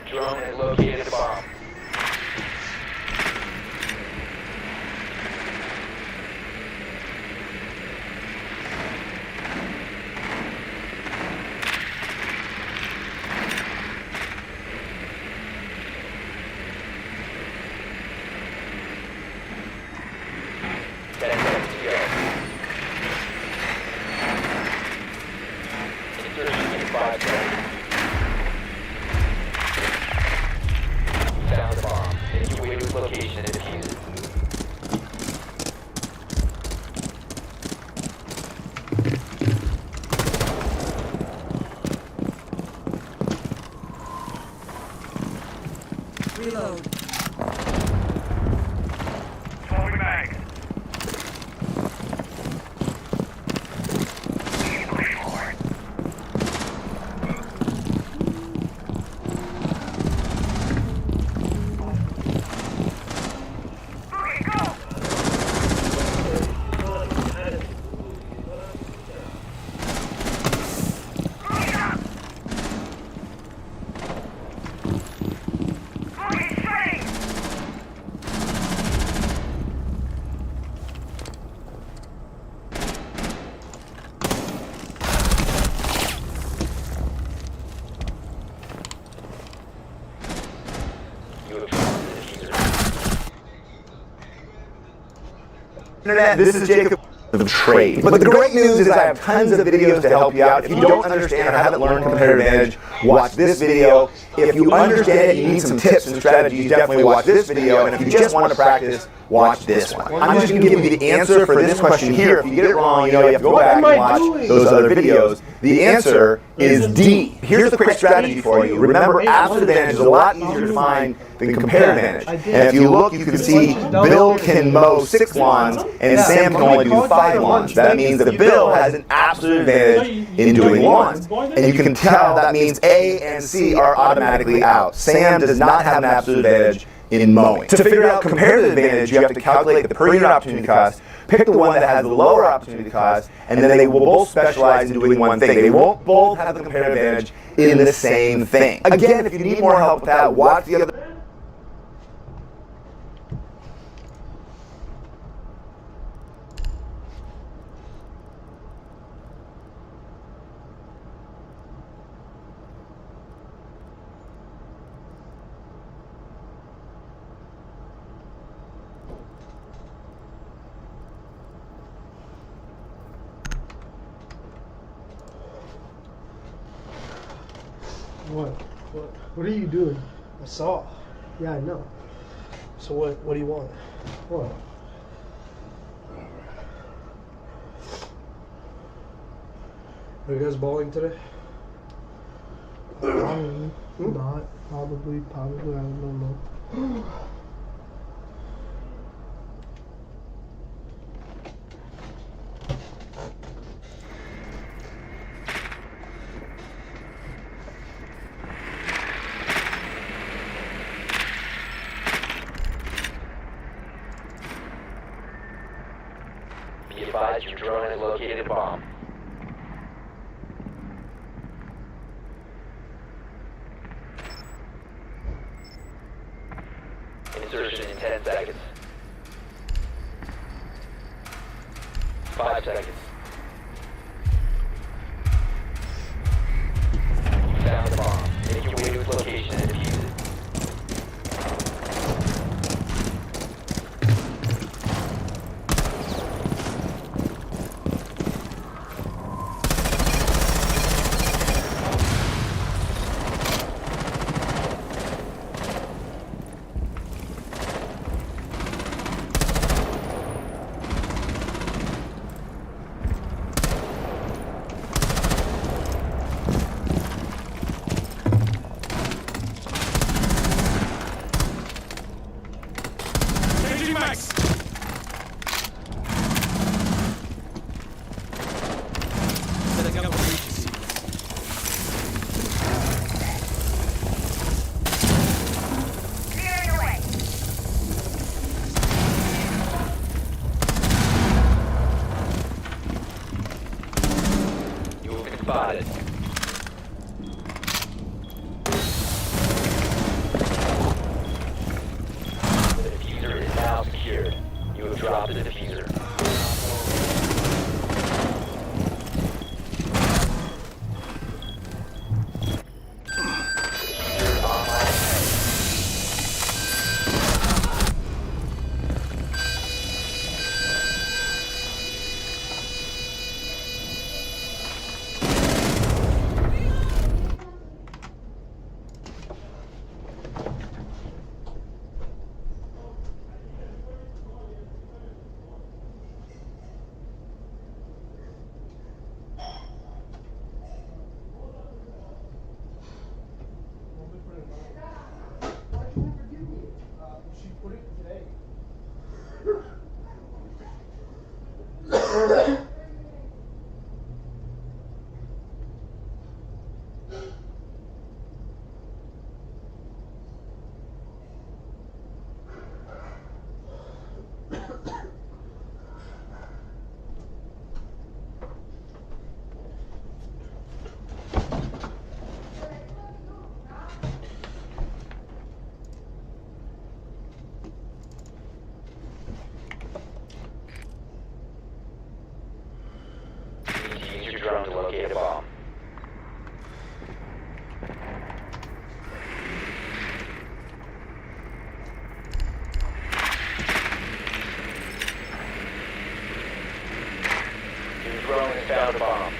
Drone has located a bomb. Found the bomb. Make your way to its location and defuse it. Reload. Throwing mag. Internet, this is Jacob of Trade. But the great news is I have tons of videos to help you out. If you don't understand or haven't learned comparative advantage, watch this video. If you understand it, you need some tips and strategies, definitely watch this video. And if you just want to practice, watch this one. I'm just going to give you the answer for this question here. If you get it wrong, you know you have to go back and watch those other videos. The answer is D. Here's the quick strategy for you. Remember, absolute advantage is a lot easier to find than comparative advantage. And if you look, you can see Bill can mow 6 lawns and Sam can only do 5 lawns. That means that Bill has an absolute advantage in doing lawns. And you can tell that means A and C are automatically out. Sam does not have an absolute advantage in mowing. To figure out comparative advantage, you have to calculate the per unit opportunity cost, pick the one that has the lower opportunity cost, and then they will both specialize in doing one thing. They won't both have the comparative advantage in the same thing. Again, if you need more help with that, watch the other. What are you doing? I saw. Yeah, I know. So what do you want? What? Are you guys bowling today? Probably. Not. Probably. I don't know. Be advised your drone has located a bomb. Insertion in 10 seconds. 5 seconds. You found the bomb. Make your way to its location and defuse it. Spotted. locate a bomb. Your drone has found a bomb.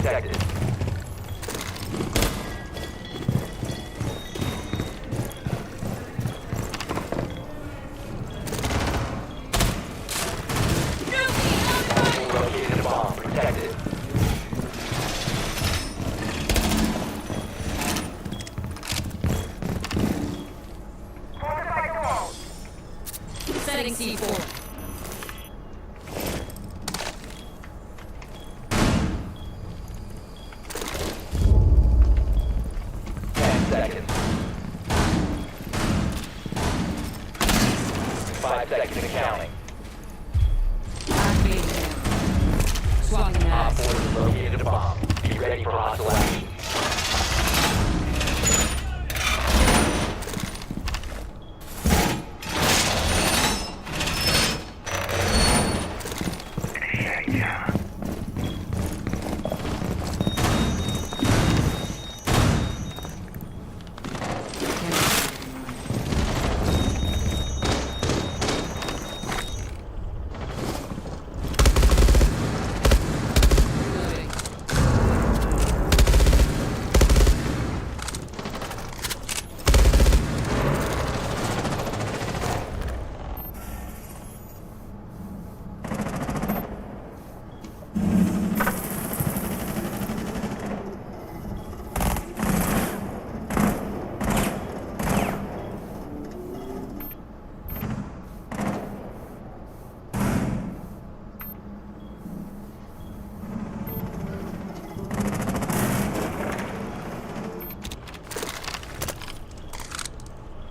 detected. Located a bomb. Protect it. Fortify the walls. Setting C4. Seconds. 5 seconds and counting. Activating down. Swapping Op mags. 4 has located a bomb. Be ready for hostile action.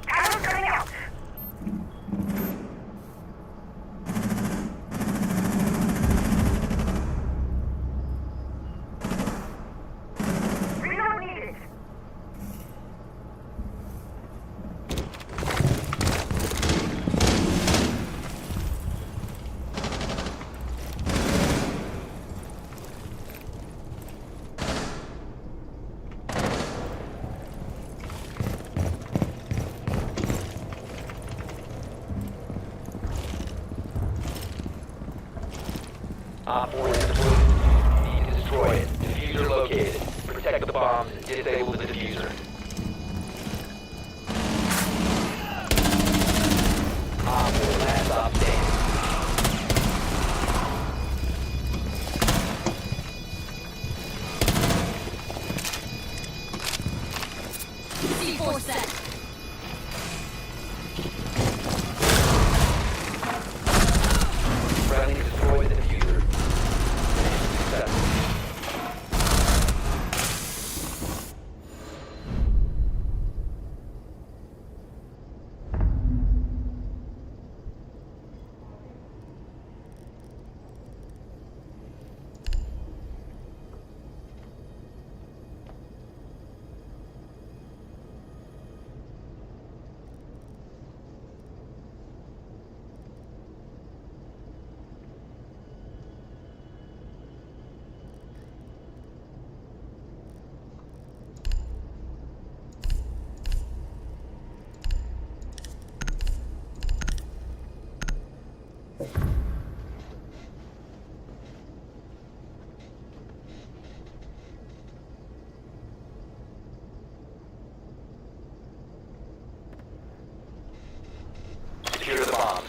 Arrows coming out. Reload needed. Op 4 is deployed. Need to destroy it. Diffuser located. Protect the bombs and disable the diffuser. Op 4 last stop standing. C4 set. Friendly destroy the diffuser. Successful. Secure the bombs.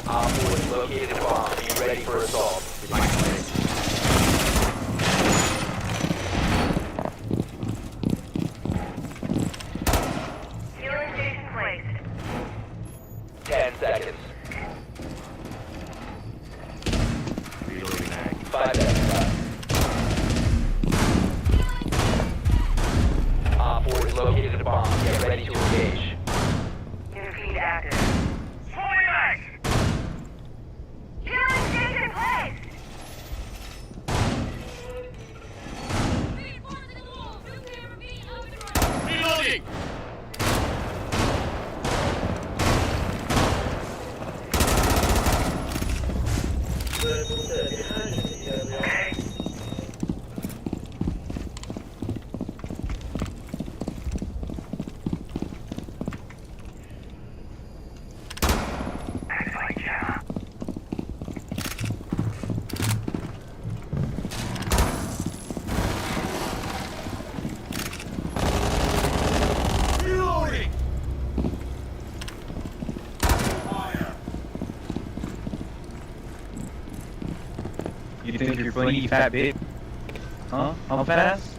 Op 4 has located a bomb. Be ready for assault. Healing station placed. 10 seconds. 5 seconds left. Op 4 has located a bomb. Get ready to engage. New feed active. Holding back. Healing station placed. Reloading! funny, you fat bitch. Huh? I'm fat ass?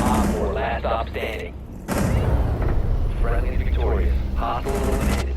Op 4, last stop standing. Friendly victorious. Hostile eliminated.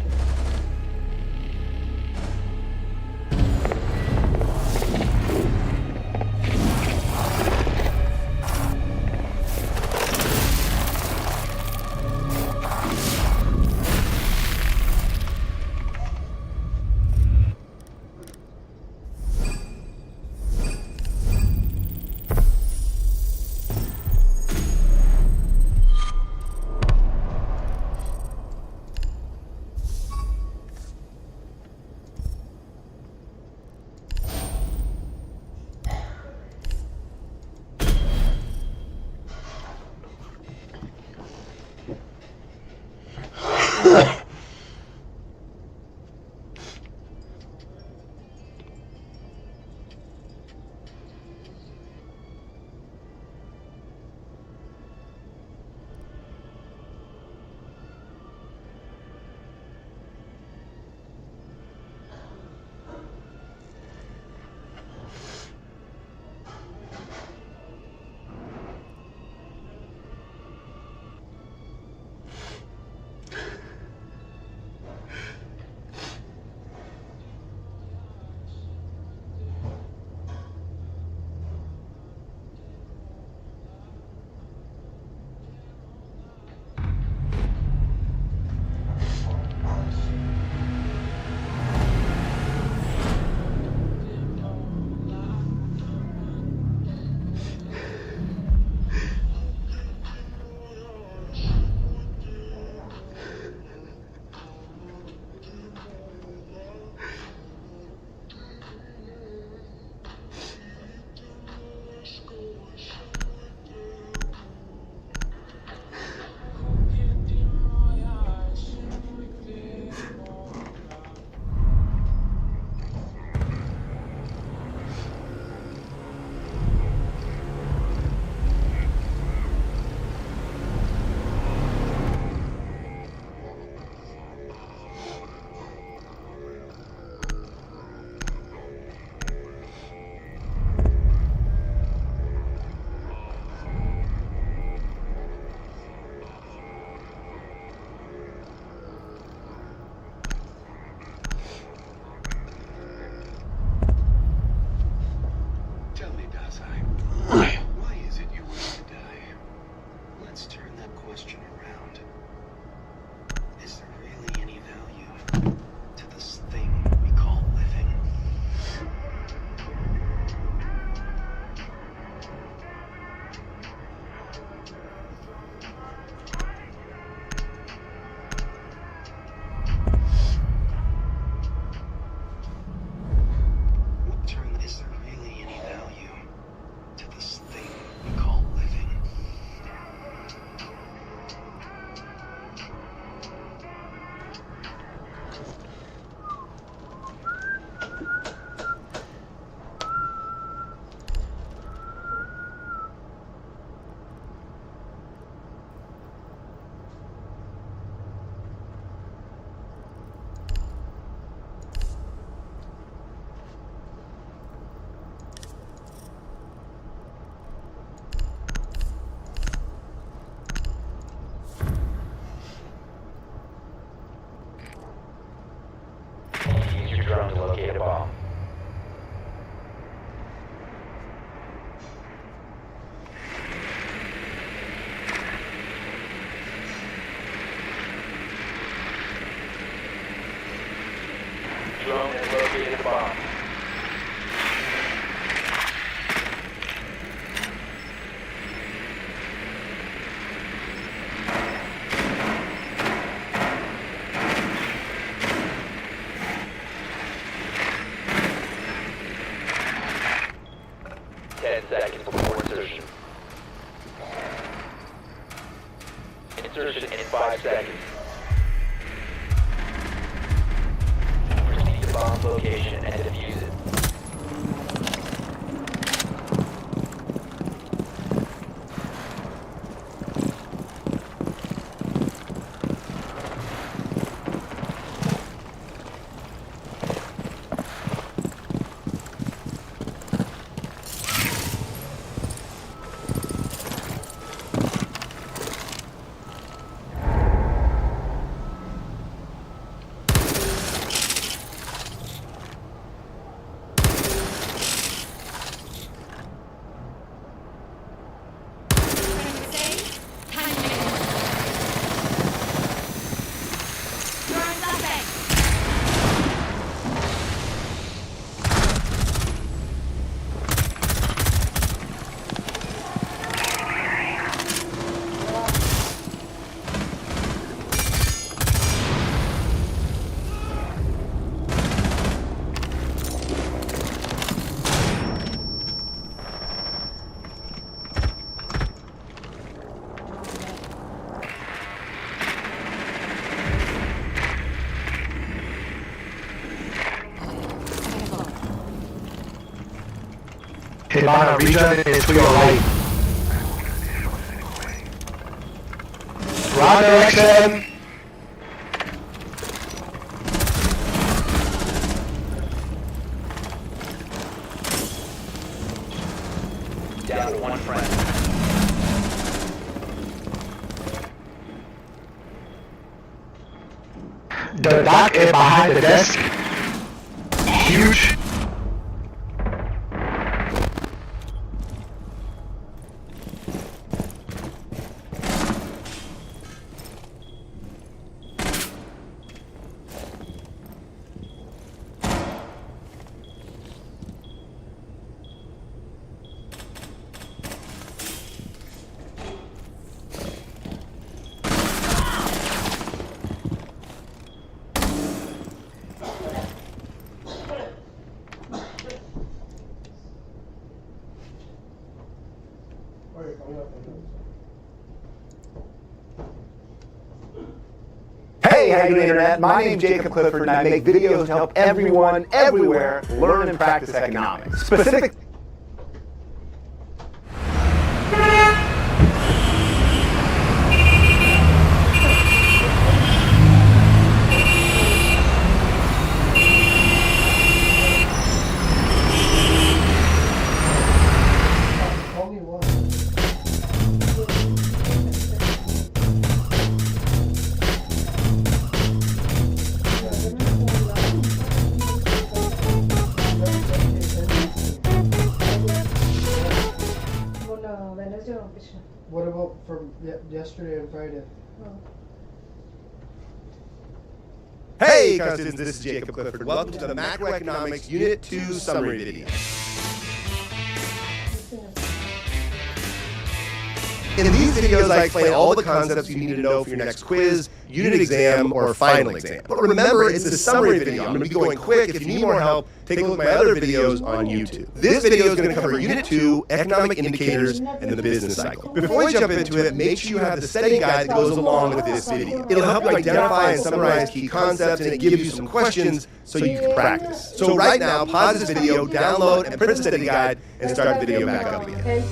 Tell me, Dazai, why is it you want to die? Let's turn that question around. Is there really any value to this thing we call living? Is there really any value to this thing we call living? Use your drone to locate a bomb. Drone has located a bomb. Insertion in 5 seconds. Proceed to bomb's location and defuse it. Hibana region is to your right. Wrong direction. Down to 1 friend. The dock is behind the desk. Huge. Hey, how you doing, Internet? My name's Jacob Clifford, and I make videos to help everyone, everywhere, learn and practice economics. Specific. Only one. What about from yesterday and Friday? Hey, students, this is Jacob Clifford. Welcome to the Macroeconomics Unit 2 summary video. In these videos, I explain all the concepts you need to know for your next quiz, unit exam, or final exam. But remember, it's a summary video. I'm going to be going quick. If you need more help, take a look at my other videos on YouTube. This video is going to cover Unit 2, economic indicators, and the business cycle. Before we jump into it, make sure you have the study guide that goes along with this video. It'll help you identify and summarize key concepts, and it gives you some questions so you can practice. So right now, pause this video, download, and print the study guide, and start the video back up again.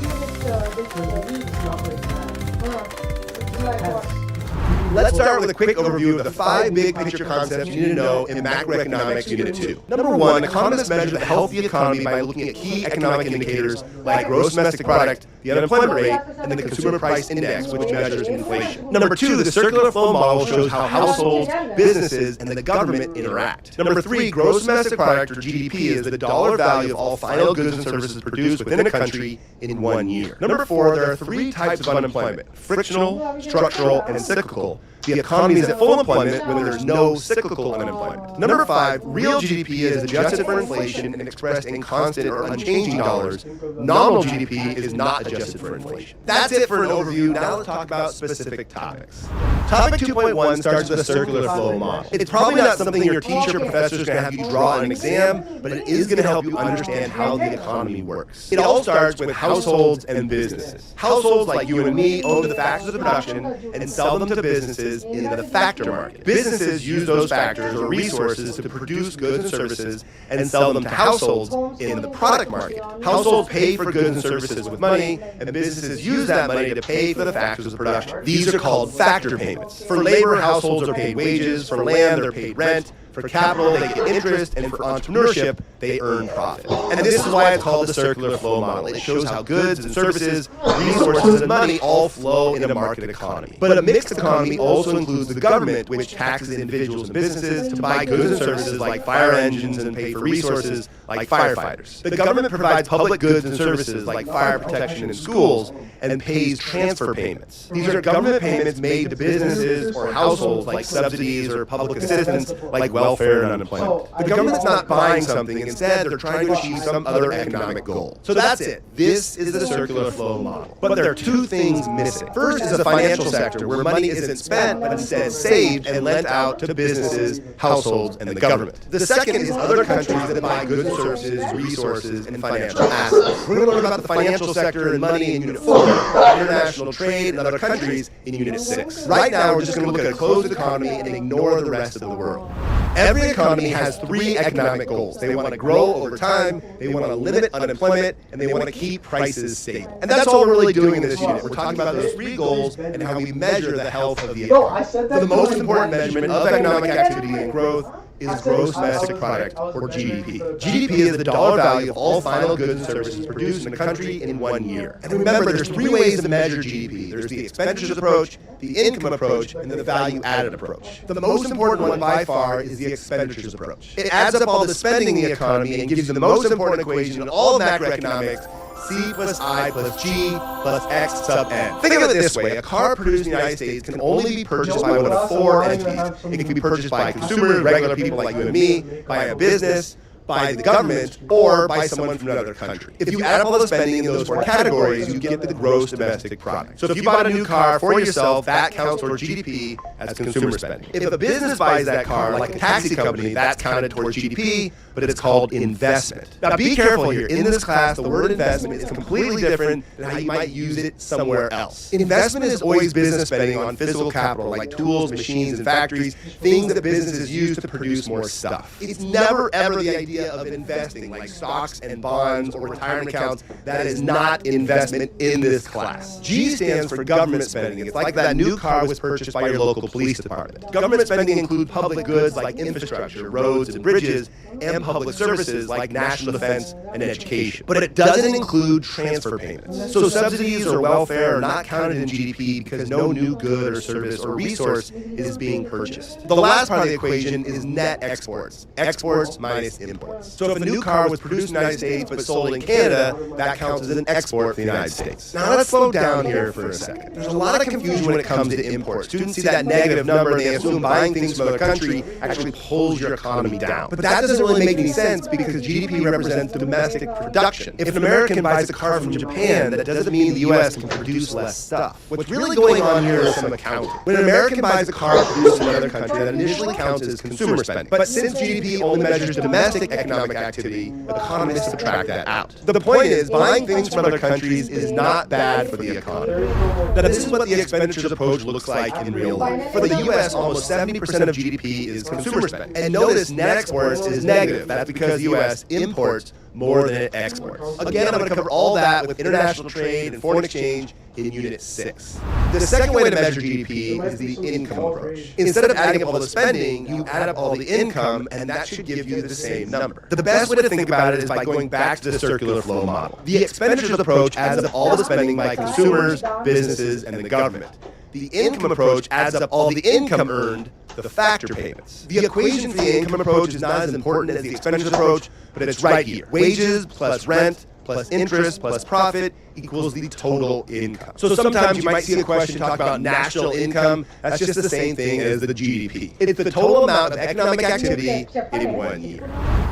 Let's start with a quick overview of the 5 big picture concepts you need to know in Macroeconomics Unit 2. Number 1, economists measure the health of the economy by looking at key economic indicators like gross domestic product, the unemployment rate, and the consumer price index, which measures inflation. Number 2, the circular flow model shows how households, businesses, and the government interact. Number 3, gross domestic product, or GDP, is the dollar value of all final goods and services produced within a country in 1 year. Number 4, there are 3 types of unemployment: frictional, structural, and cyclical, The economy is at full employment when there's no cyclical unemployment. Number 5, real GDP is adjusted for inflation and expressed in constant or unchanging dollars. Nominal GDP is not adjusted for inflation. That's it for an overview. Now let's talk about specific topics. Topic 2.1 starts with a circular flow model. It's probably not something your teacher or professor is going to have you draw on an exam, but it is going to help you understand how the economy works. It all starts with households and businesses. Households like you and me own the factors of production and sell them to businesses in the factor market. Businesses use those factors or resources to produce goods and services and sell them to households in the product market. Households pay for goods and services with money, and businesses use that money to pay for the factors of production. These are called factor payments. For labor, households are paid wages. For land, they're paid rent. For capital, they get interest, and for entrepreneurship, they earn profit. And this is why it's called the circular flow model. It shows how goods and services, resources, and money all flow in a market economy. But a mixed economy also includes the government, which taxes individuals and businesses to buy goods and services like fire engines and pay for resources like firefighters. The government provides public goods and services like fire protection in schools and pays transfer payments. These are government payments made to businesses or households like subsidies or public assistance like welfare and unemployment. The government's not buying something, instead they're trying to achieve some other economic goal. So that's it. This is the circular flow model. But there are two things missing. First is the financial sector, where money isn't spent, but instead saved and lent out to businesses, households, and the government. The second is other countries that buy goods and services, resources, and financial assets. We're going to learn about the financial sector and money in Unit 4, international trade, and other countries in Unit 6. Right now, we're just going to look at a closed economy and ignore the rest of the world. Every economy has 3 economic goals. They want to grow over time, they want to limit unemployment, and they want to keep prices stable. And that's all we're really doing in this unit. We're talking about those 3 goals and how we measure the health of the economy. So the most important measurement of economic activity and growth is gross domestic product, or GDP. GDP is the dollar value of all final goods and services produced in the country in 1 year. And remember, there's 3 ways to measure GDP. There's the expenditures approach, the income approach, and the value-added approach. The most important one by far is the expenditures approach. It adds up all the spending in the economy and gives you the most important equation in all of macroeconomics: C plus I plus G plus X sub N. Think of it this way: a car produced in the United States can only be purchased by one of 4 entities. It can be purchased by consumers, regular people like you and me, by a business, by the government, or by someone from another country. If you add up all the spending in those 4 categories, you get the gross domestic product. So if you bought a new car for yourself, that counts towards GDP as consumer spending. If a business buys that car, like a taxi company, that's counted towards GDP, but it's called investment. Now be careful here. In this class, the word investment is completely different than how you might use it somewhere else. Investment is always business spending on physical capital, like tools, machines, and factories, things that businesses use to produce more stuff. It's never, ever the idea of investing, like stocks and bonds or retirement accounts. That is not investment in this class. G stands for government spending. It's like that new car was purchased by your local police department. Government spending includes public goods like infrastructure, roads and bridges, and public services like national defense and education. But it doesn't include transfer payments. So subsidies or welfare are not counted in GDP because no new good or service or resource is being purchased. The last part of the equation is net exports. Exports minus imports. So if a new car was produced in the United States but sold in Canada, that counts as an export for the United States. Now let's slow down here for a second. There's a lot of confusion when it comes to imports. Students see that negative number and they assume buying things from another country actually pulls your economy down. But that doesn't really make any sense because GDP represents domestic production. If an American buys a car from Japan, that doesn't mean the US can produce less stuff. What's really going on here is some accounting. When an American buys a car produced in another country, that initially counts as consumer spending. But since GDP only measures domestic economic activity, economists subtract that out. The point is, buying things from other countries is not bad for the economy. Now, this is what the expenditures approach looks like in real life. For the U.S., almost 70% of GDP is consumer spending. And notice net exports is negative. That's because the U.S. imports more than it exports. Again, I'm going to cover all that with international trade and foreign exchange in Unit 6. The second way to measure GDP is the income approach. Instead of adding up all the spending, you add up all the income, and that should give you the same number. The best way to think about it is by going back to the circular flow model. The expenditures approach adds up all the spending by consumers, businesses, and the government. The income approach adds up all the income earned, the factor payments. The equation for the income approach is not as important as the expenditures approach, but it's right here. Wages plus rent plus interest plus profit equals the total income. So sometimes you might see a question talk about national income. That's just the same thing as the GDP. It's the total amount of economic activity in 1 year.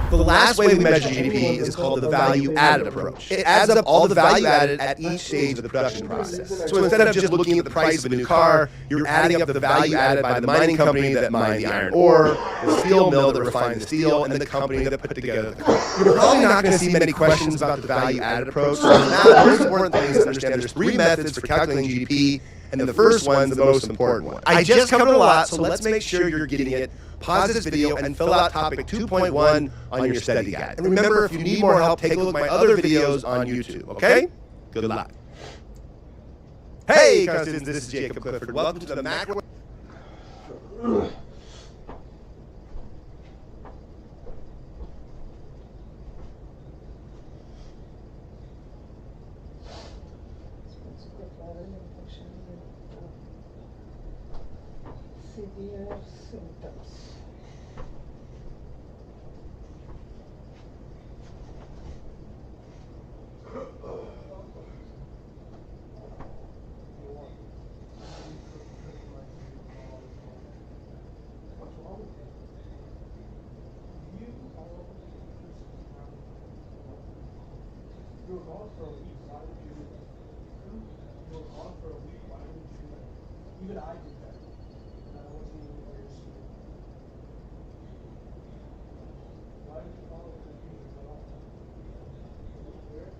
The last way we measure GDP is called the value-added approach. It adds up all the value added at each stage of the production process. So instead of just looking at the price of a new car, you're adding up the value added by the mining company that mined the iron ore, the steel mill that refined the steel, and the company that put together the coal. You're probably not going to see many questions about the value-added approach. So now the most important thing is to understand there's 3 methods for calculating GDP, and the first one's the most important one. I just covered a lot, so let's make sure you're getting it. Pause this video and fill out topic 2.1 on your study guide. And remember, if you need more help, take a look at my other videos on YouTube, okay? Good luck. Hey, car students, this is Jacob Clifford. Welcome to the Macro... Severe symptoms. You were gone for a week. Why did you do that? You were gone for a week. Why didn't you do that? Even I did that. And I wasn't even there to see it. Why did you follow the confusion at all? Was it weird?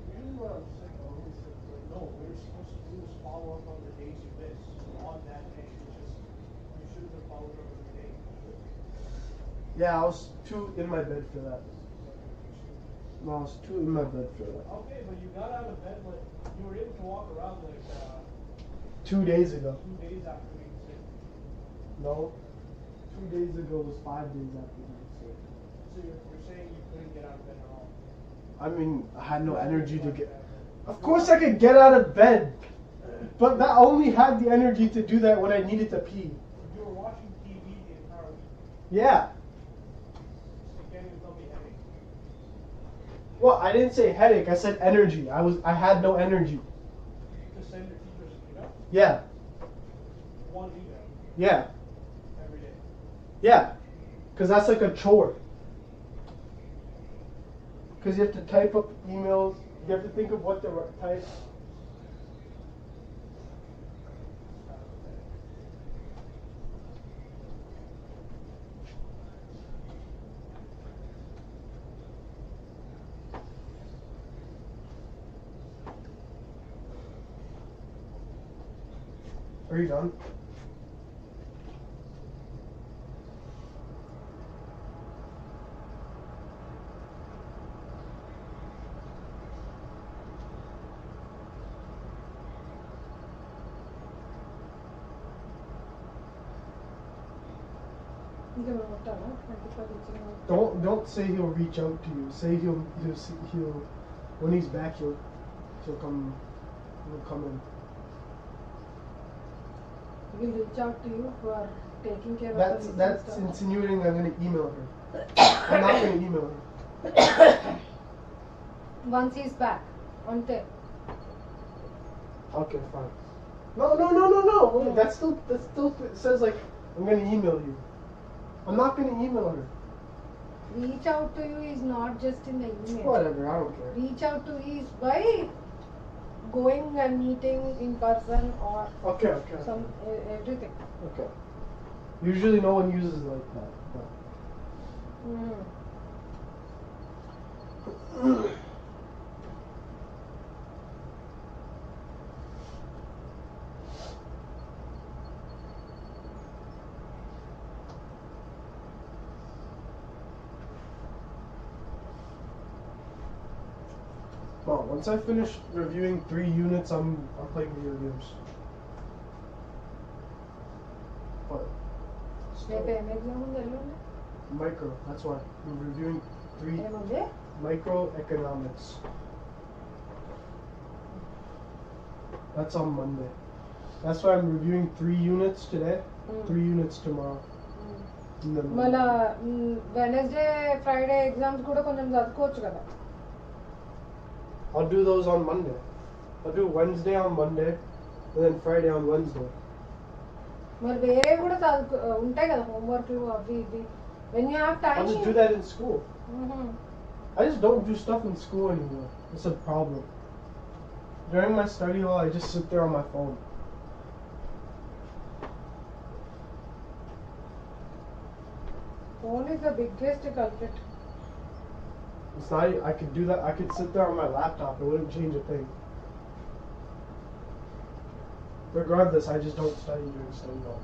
Usually when I'm sick, I'm always sick. Like, no, what you're supposed to do is follow up on the days you missed. On that day, it's just, you shouldn't have followed up every day. Yeah, I was too in my bed for that. No, I was too in my bed for that. Okay, but you got out of bed, like, you were able to walk around, like, 2 days ago. 2 days after being sick. No. 2 days ago was 5 days after being sick. So you're saying you couldn't get out of bed at all? I mean, I had no energy to get... Of course I could get out of bed! But I only had the energy to do that when I needed to pee. You were watching TV the entire week? Yeah. Well, I didn't say headache. I said energy. I had no energy. To send your teachers an email? Yeah. One email? Yeah. Every day? Yeah. Because that's like a chore. Because you have to type up emails. You have to think of what to type. Are you done? Don't say he'll reach out to you. Say he'll when he's back he'll come in. He will reach out to you for taking care of her. That's insinuating I'm going to email her. I'm not going to email her. Once he's back, until. Okay, fine. No. That still says like I'm going to email you. I'm not going to email her. Reach out to you is not just in the email. Whatever, I don't care. Reach out to you is by going and meeting in person or some everything. Okay. Usually no one uses it like that. But. Well, once I finish reviewing 3 units, I'm playing video games. But micro, that's why. I'm reviewing 3 microeconomics. That's on Monday. That's why I'm reviewing 3 units today, 3 units tomorrow. మళ్ళా Wednesday Friday exams కూడా కొంచెం చదువుకోవచ్చు కదా. I'll do those on Monday. I'll do Wednesday on Monday, and then Friday on Wednesday. మరి వేరే కూడా ఉంటాయి కదా హోంవర్క్లు అవి ఇవి. When you have time. I'll just do that in school. I just don't do stuff in school anymore. It's a problem. During my study hall, I just sit there on my phone. Phone is the biggest culprit. It's not. I could do that. I could sit there on my laptop. It wouldn't change a thing. Regardless, I just don't study during study hall.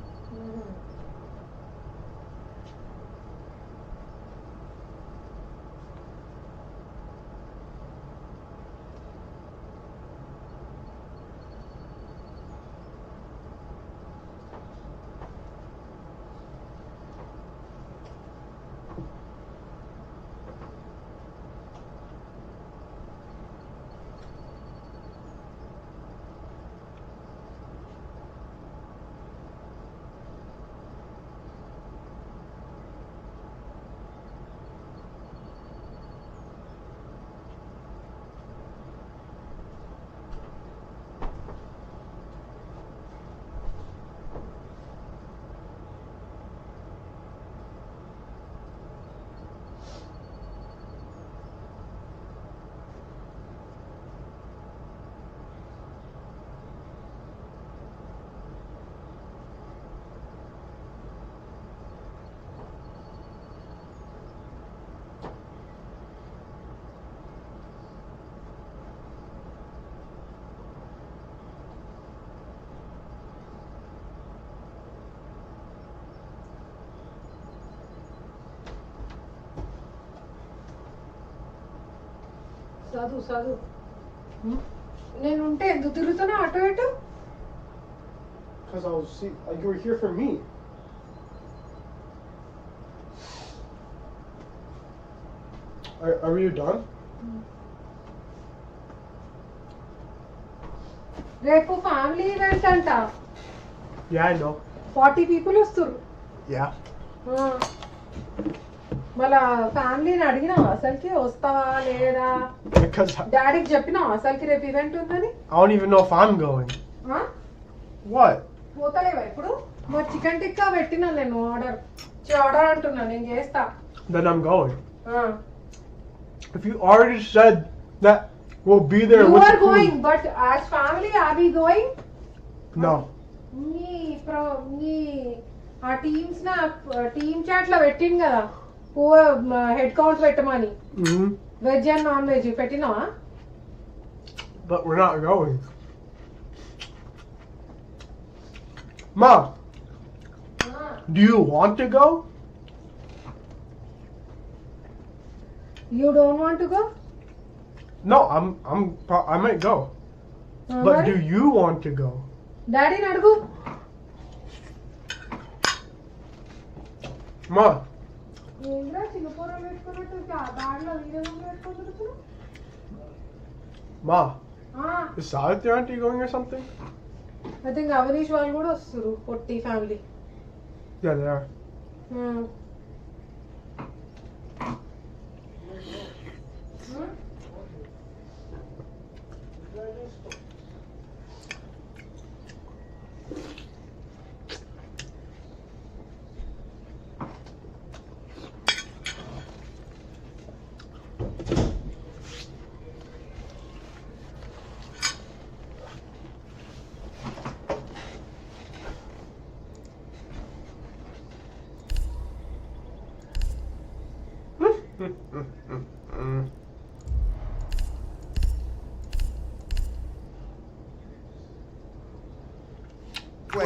చదువు నేను ఉంటే ఎందుకు తిరుగుతున్నా అటు ఇటు? Because I was like you were here for me. Are you done? రేపు family event అంట. Yeah, I know. 40 people వస్తారు. Yeah. మళ్ళా ఫ్యామిలీని అడిగినావా అసలుకి వస్తావా లేదా? Because డాడీకి చెప్పినావా అసలుకి రేపు ఈవెంట్ ఉందని? I don't even know if I'm going. What? పోతలేవా ఇప్పుడు? మా చికెన్ టిక్కా పెట్టినా నేను ఆర్డర్ అంటున్నా, నేను చేస్తా. Then I'm going. If you already said that we'll be there you with are the food. going, but as family are we going? No. ఆ Teams నా team chat లో పెట్టింది కదా హెడ్ కౌంట్ పెట్టమని. వెజ్ అండ్ నాన్ వెజ్ పెట్టినావా? But we're not going. Mom, do you want to go? You don't want to go? No, I might go. But మరి? do you want to go? డాడీని అడుగు. Mom, ఏంద్రా చిన్నపూరలు పెట్టుకున్నట్టు బ్యాగ్లో video పెట్టుకుంటున్నా? Ma, is Savitri auntie going or something? I think Avneesh వాళ్ళు కూడా వస్తారు, పొట్టి family. Yeah, they are.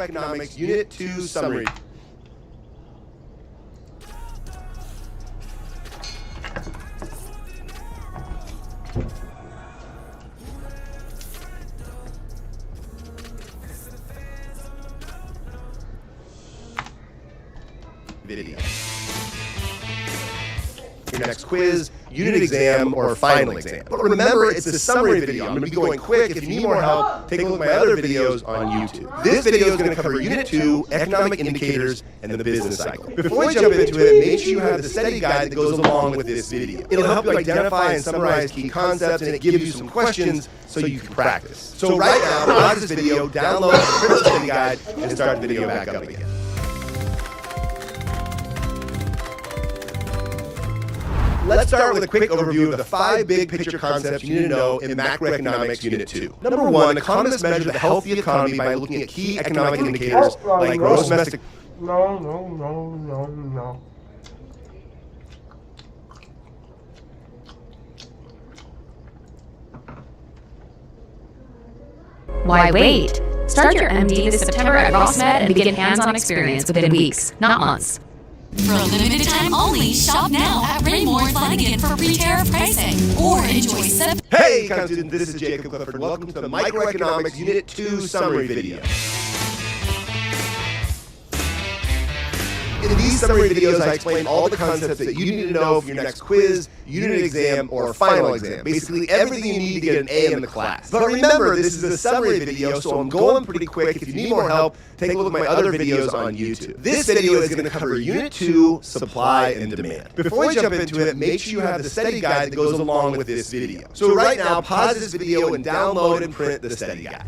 Economics Unit 2 Summary. Video. Your next quiz, unit exam, or final exam. But remember, it's a summary video. I'm going to be going quick. If you need more help, take a look at my other videos on YouTube. This video is going to cover Unit 2, Economic Indicators, and the Business Cycle. Before we jump into it, make sure you have the study guide that goes along with this video. It'll help you identify and summarize key concepts, and it gives you some questions so you can practice. So right now, pause this video, download the study guide, and start the video back up again. Let's start with a quick overview of the 5 big picture concepts you need to know in Macroeconomics Unit 2. Number 1, economists measure the health of the economy by looking at key economic indicators like gross domestic... No. Why wait? Start your MD this September at RossMed and begin hands-on experience within weeks, not months. For a limited time only, shop now at Raymore Flanagan for pre-tariff pricing. Or enjoy Hey, Econ student, this is Jacob Clifford. Welcome to the Microeconomics Unit 2 summary video. In these summary videos, I explain all the concepts that you need to know for your next quiz, unit exam, or final exam. Basically, everything you need to get an A in the class. But remember, this is a summary video, so I'm going pretty quick. If you need more help, take a look at my other videos on YouTube. This video is going to cover Unit 2, Supply and Demand. Before we jump into it, make sure you have the study guide that goes along with this video. So right now, pause this video and download and print the study guide.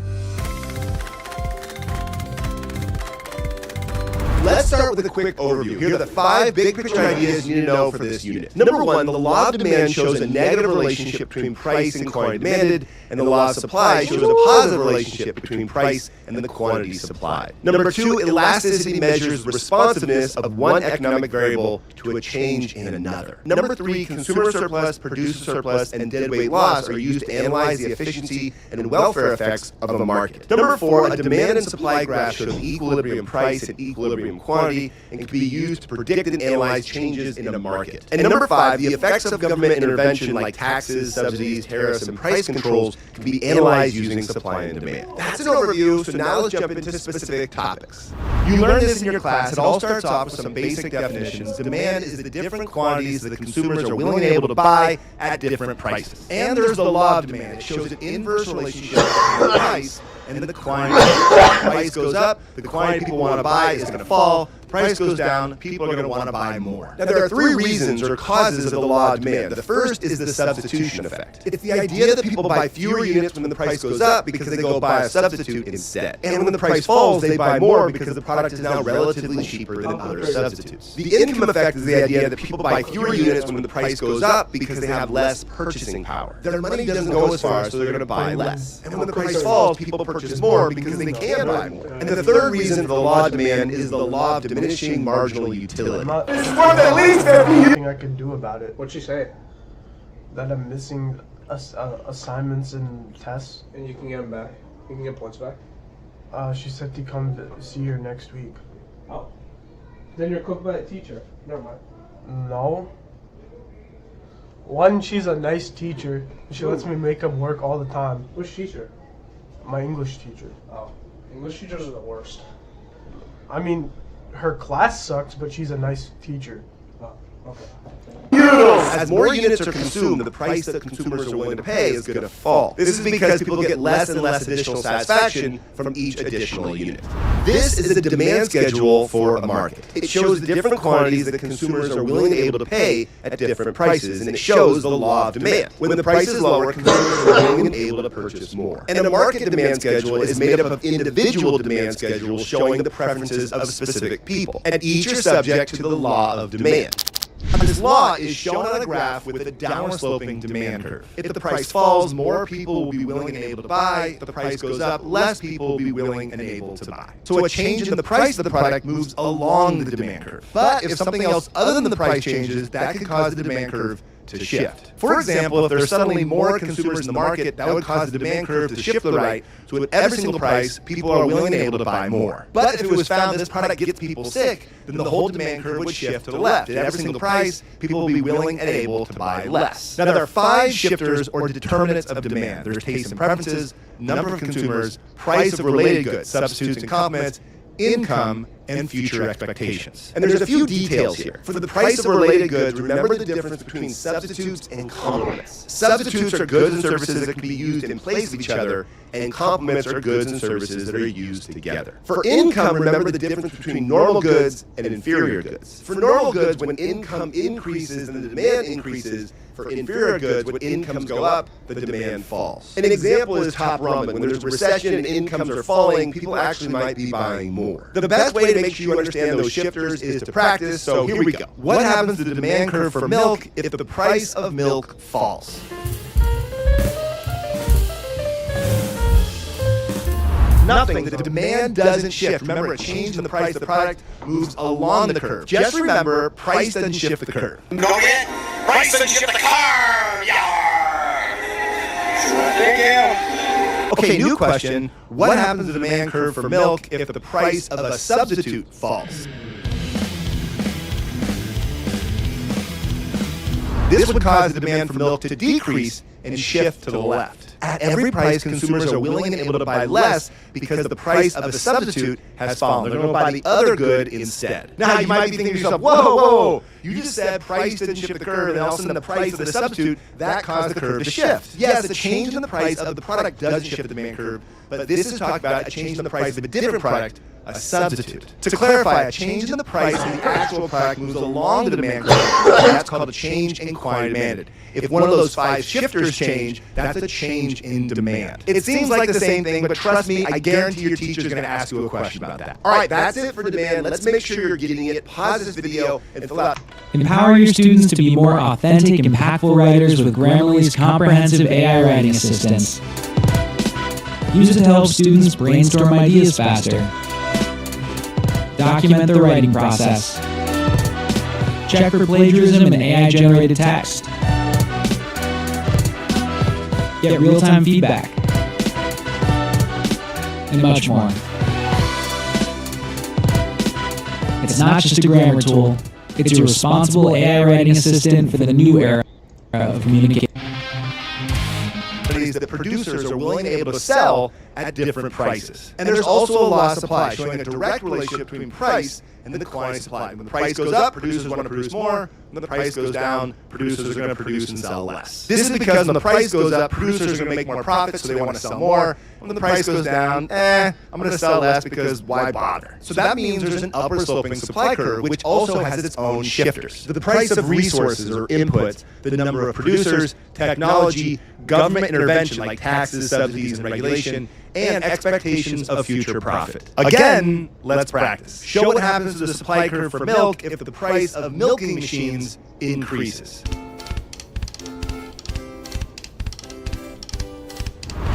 Let's start with a quick overview. Here are the 5 big picture ideas you need to know for this unit. Number 1, the law of demand shows a negative relationship between price and quantity demanded, and the law of supply shows a positive relationship between price and the quantity supplied. Number 2, elasticity measures responsiveness of one economic variable to a change in another. Number 3, consumer surplus, producer surplus, and deadweight loss are used to analyze the efficiency and welfare effects of a market. Number 4, a demand and supply graph shows equilibrium price and equilibrium quantity and can be used to predict and analyze changes in a market. And number 5, the effects of government intervention like taxes, subsidies, tariffs, and price controls can be analyzed using supply and demand. That's an overview, so now let's jump into specific topics. You learned this in your class. It all starts off with some basic definitions. Demand is the different quantities that consumers are willing and able to buy at different prices. And there's the law of demand. It shows an inverse relationship between the price and the quantity. If the price goes up, the quantity people want to buy is going to fall. Price goes down, people are going to want to buy more. Now, there are 3 reasons or causes of the law of demand. The first is the substitution effect. It's the idea that people buy fewer units when the price goes up because they go buy a substitute instead. And when the price falls, they buy more because the product is now relatively cheaper than other substitutes. The income effect is the idea that people buy fewer units when the price goes up because they have less purchasing power. Their money doesn't go as far, so they're going to buy less. And when the price falls, people purchase more because they can buy more. And the third reason for the law of demand is the law of diminishing marginal utility. It's worth at least everything I can do about it. What'd she say? That I'm missing assignments and tests. And you can get them back. You can get points back. She said to come see her next week. Oh. Then you're cooked by a teacher. Never mind. No. One, she's a nice teacher. She lets me make up work all the time. Which teacher? My English teacher. Oh. English teachers are the worst. I mean, her class sucks, but she's a nice teacher. Oh, okay. As more units are consumed, the price that consumers are willing to pay is going to fall. This is because people get less and less additional satisfaction from each additional unit. This is the demand schedule for a market. It shows the different quantities that consumers are willing and able to pay at different prices, and it shows the law of demand. When the price is lower, consumers are willing and able to purchase more. And a market demand schedule is made up of individual demand schedules showing the preferences of specific people, and each are subject to the law of demand. This law is shown on a graph with a downward-sloping demand curve. If the price falls, more people will be willing and able to buy. If the price goes up, less people will be willing and able to buy. So a change in the price of the product moves along the demand curve. But if something else other than the price changes, that could cause the demand curve to shift. For example, if there are suddenly more consumers in the market, that would cause the demand curve to shift to the right, so at every single price, people are willing and able to buy more. But if it was found that this product gets people sick, then the whole demand curve would shift to the left. At every single price, people will be willing and able to buy less. Now, there are 5 shifters or determinants of demand. There's tastes and preferences, number of consumers, price of related goods, substitutes and complements, income, and future expectations. And there's a few details here. For the price of related goods, remember the difference between substitutes and complements. Substitutes are goods and services that can be used in place of each other, and complements are goods and services that are used together. For income, remember the difference between normal goods and inferior goods. For normal goods, when income increases and the demand increases, for inferior goods, when incomes go up, the demand falls. An example is top ramen. When there's a recession and incomes are falling, people actually might be buying more. The best way to make sure you understand those shifters is to practice, so here we go. What happens to the demand curve for milk if the price of milk falls? Nothing. The demand doesn't shift. Remember, a change in the price of the product moves along the curve. Just remember, price doesn't shift the curve. Go get price doesn't shift the car. Yar. Thank you. Okay, new question. What happens to the demand curve for milk if the price of a substitute falls? This would cause the demand for milk to decrease and shift to the left. At every price, consumers are willing and able to buy less because the price of the substitute has fallen. They're going to buy the other good instead. Now, you might be thinking to yourself, whoa, you just said price didn't shift the curve, and all of a sudden the price of the substitute, that caused the curve to shift. Yes, a change in the price of the product doesn't shift the demand curve, but this is talking about a change in the price of a different product, a substitute. To clarify, a change in the price of the actual product moves along the demand curve, and that's called a change in quantity demanded. If one of those 5 shifters change, that's a change in demand. It seems like the same thing, but trust me, I guarantee your teacher is going to ask you a question about that. All right, that's it for demand. Let's make sure you're getting it. Pause this video and fill out. Empower your students to be more authentic, impactful writers with Grammarly's comprehensive AI writing assistance. Use it to help students brainstorm ideas faster. Document the writing process. Check for plagiarism in AI-generated text. Get real-time feedback. And much more. It's not just a grammar tool, it's your responsible AI writing assistant for the new era of communication. That producers are willing and able to sell at different prices. And there's also a law of supply showing a direct relationship between price and the quantity supplied. When the price goes up, producers want to produce more. When the price goes down, producers are going to produce and sell less. This is because when the price goes up, producers are going to make more profit, so they want to sell more. When the price goes down, I'm going to sell less because why bother? So that means there's an upper sloping supply curve, which also has its own shifters. The price of resources or inputs, the number of producers, technology, government intervention like taxes, subsidies, and regulation, and expectations of future profit. Again, let's practice. Show what happens to the supply curve for milk if the price of milking machines increases.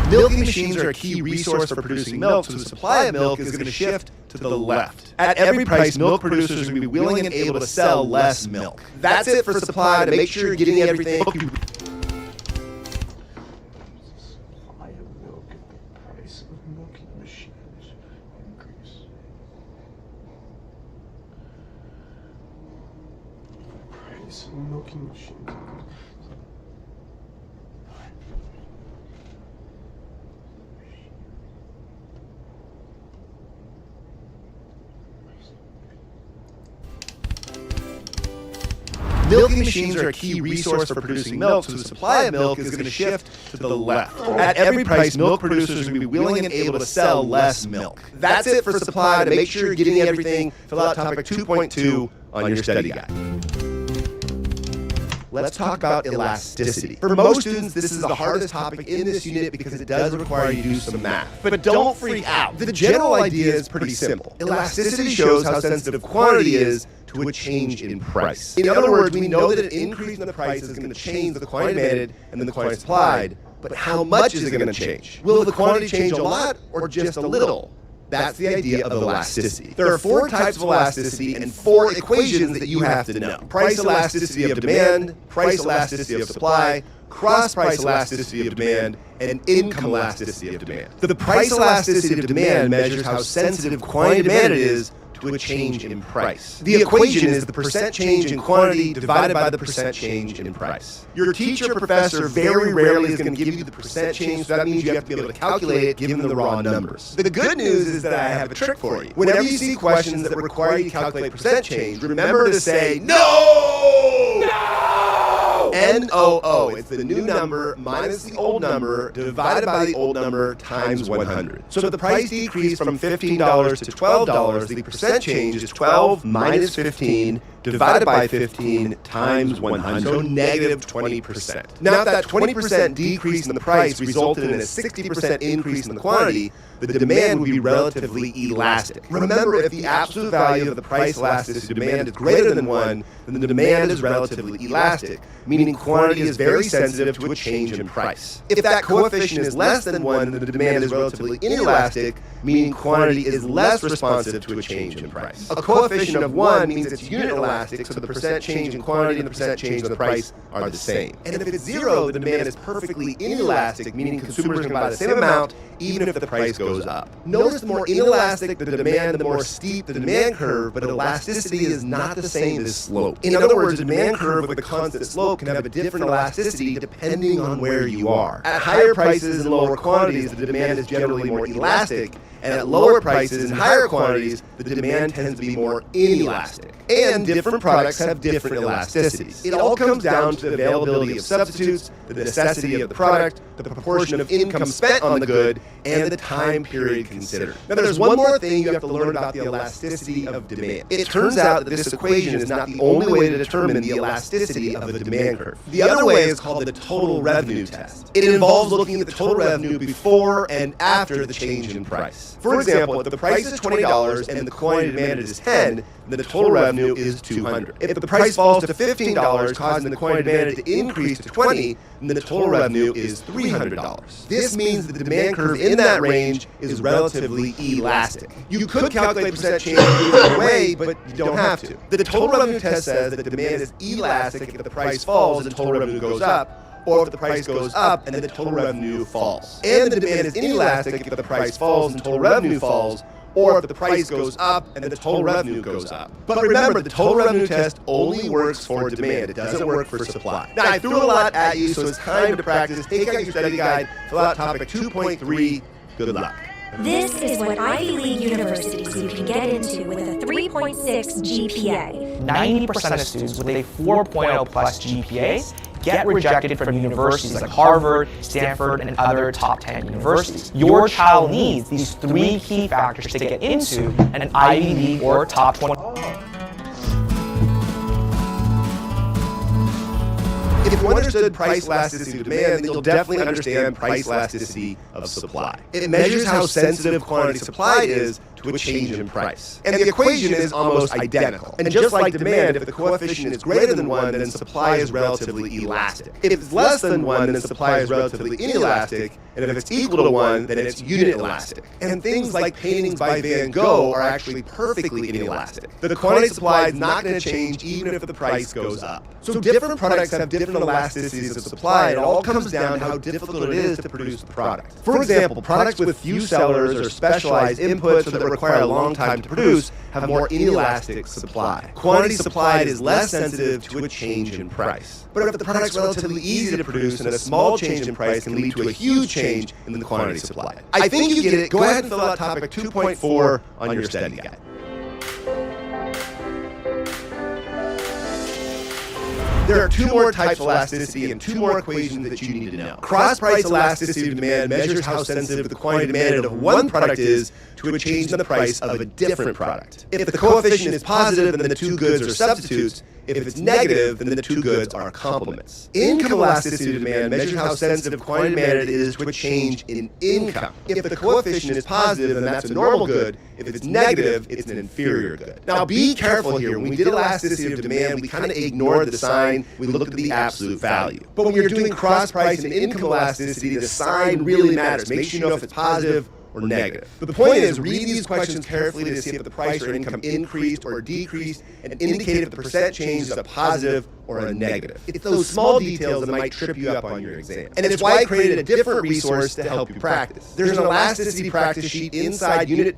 Milking machines are a key resource for producing milk, so the supply of milk is going to shift to the left. At every price, milk producers are going to be willing and able to sell less milk. That's it for supply. To make sure you're getting everything. Milking machines. Milking machines are a key resource for producing milk, so the supply of milk is going to shift to the left. At every price, milk producers are going to be willing and able to sell less milk. That's it for supply. To make sure you're getting everything, fill out topic 2.2 on your study guide. Let's talk about elasticity. For most students, this is the hardest topic in this unit because it does require you to do some math. But don't freak out. The general idea is pretty simple. Elasticity shows how sensitive quantity is to a change in price. In other words, we know that an increase in the price is going to change the quantity demanded and then the quantity supplied, but how much is it going to change? Will the quantity change a lot or just a little? That's the idea of elasticity. There are 4 types of elasticity and 4 equations that you have to know. Price elasticity of demand, price elasticity of supply, cross-price elasticity of demand, and income elasticity of demand. The price elasticity of demand measures how sensitive quantity demanded is to a change in price. The equation is the percent change in quantity divided by the percent change in price. Your teacher or professor very rarely is going to give you the percent change, so that means you have to be able to calculate it given the raw numbers. The good news is that I have a trick for you. Whenever you see questions that require you to calculate percent change, remember to say no! NOO. It's the new number minus the old number divided by the old number times 100. So if the price decreased from $15 to $12, the percent change is 12 minus 15 divided by 15 times 100, so negative 20%. Now, if that 20% decrease in the price resulted in a 60% increase in the quantity, the demand would be relatively elastic. Remember, if the absolute value of the price elasticity demand is greater than 1, then the demand is relatively elastic, meaning quantity is very sensitive to a change in price. If that coefficient is less than 1, then the demand is relatively inelastic, meaning quantity is less responsive to a change in price. A coefficient of 1 means it's unit elastic, so the percent change in quantity and the percent change in the price are the same. And if it's 0, the demand is perfectly inelastic, meaning consumers can buy the same amount even if the price goes up. Notice the more inelastic the demand, the more steep the demand curve, but elasticity is not the same as slope. In other words, a demand curve with a constant slope can have a different elasticity depending on where you are. At higher prices and lower quantities, the demand is generally more elastic, and at lower prices and higher quantities, the demand tends to be more inelastic. And different products have different elasticities. It all comes down to the availability of substitutes, the necessity of the product, the proportion of income spent on the good, and the time period considered. Now, there's one more thing you have to learn about the elasticity of demand. It turns out that this equation is not the only way to determine the elasticity of the demand curve. The other way is called the total revenue test. It involves looking at the total revenue before and after the change in price. For example, if the price is $20 and the quantity demanded is 10, then the total revenue is $200. If the price falls to $15, causing the quantity demanded to increase to 20, then the total revenue is $300. This means that the demand curve in that range is relatively elastic. You could calculate percent change either way, but you don't have to. The total revenue test says that the demand is elastic if the price falls and the total revenue goes up, or if the price goes up and then the total revenue falls. And the demand is inelastic if the price falls and total revenue falls, or if the price goes up and then the total revenue goes up. But remember, the total revenue test only works for demand. It doesn't work for supply. Now, I threw a lot at you, so it's time to practice. Take out your study guide, fill out topic 2.3. Good luck. This is what Ivy League universities you can get into with a 3.6 GPA. 90% of students with a 4.0 plus GPAs get rejected from universities like Harvard, Stanford, and other top 10 universities. Your child needs these 3 key factors to get into an Ivy League or top 20. If you understood price elasticity of demand, then you'll definitely understand price elasticity of supply. It measures how sensitive quantity supplied is to a change in price. And the equation is almost identical. And just like demand, if the coefficient is greater than 1, then supply is relatively elastic. If it's less than 1, then supply is relatively inelastic. And if it's equal to 1, then it's unit elastic. And things like paintings by Van Gogh are actually perfectly inelastic. The quantity supplied is not going to change even if the price goes up. So different products have different elasticities of supply. It all comes down to how difficult it is to produce the product. For example, products with few sellers or specialized inputs that require a long time to produce have more inelastic supply. Quantity supplied is less sensitive to a change in price. But if the product's relatively easy to produce, and a small change in price can lead to a huge change in the quantity supplied. I think you get it. Go ahead and fill out topic 2.4 on your study guide. There are 2 more types of elasticity and 2 more equations that you need to know. Cross-price elasticity of demand measures how sensitive the quantity demanded of one product is to a change in the price of a different product. If the coefficient is positive, then the 2 goods are substitutes. If it's negative, then the 2 goods are complements. Income elasticity of demand measures how sensitive quantity demanded is to a change in income. If the coefficient is positive, then that's a normal good. If it's negative, it's an inferior good. Now, be careful here. When we did elasticity of demand, we kind of ignored the sign. We looked at the absolute value. But when you're doing cross-price and income elasticity, the sign really matters. Make sure you know if it's positive or negative. But the point is, read these questions carefully to see if the price or income increased or decreased, and indicate if the percent change is a positive or a negative. It's those small details that might trip you up on your exam. And it's why I created a different resource to help you practice. There's an elasticity practice sheet inside Unit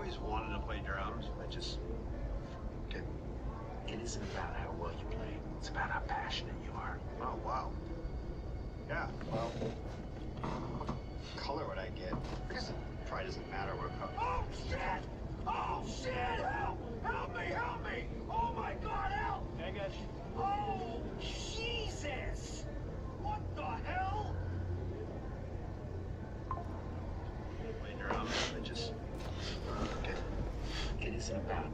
always wanted to play drums, but just didn't. It isn't about how well you play. It's about how passionate you are. Oh, wow. Yeah, well, color what I get. I guess it probably doesn't matter what color. Oh shit! Oh shit! Help! Help me! Help me! Oh my God! Help! I got you. Oh Jesus! What the hell? Play drums, but just it isn't about.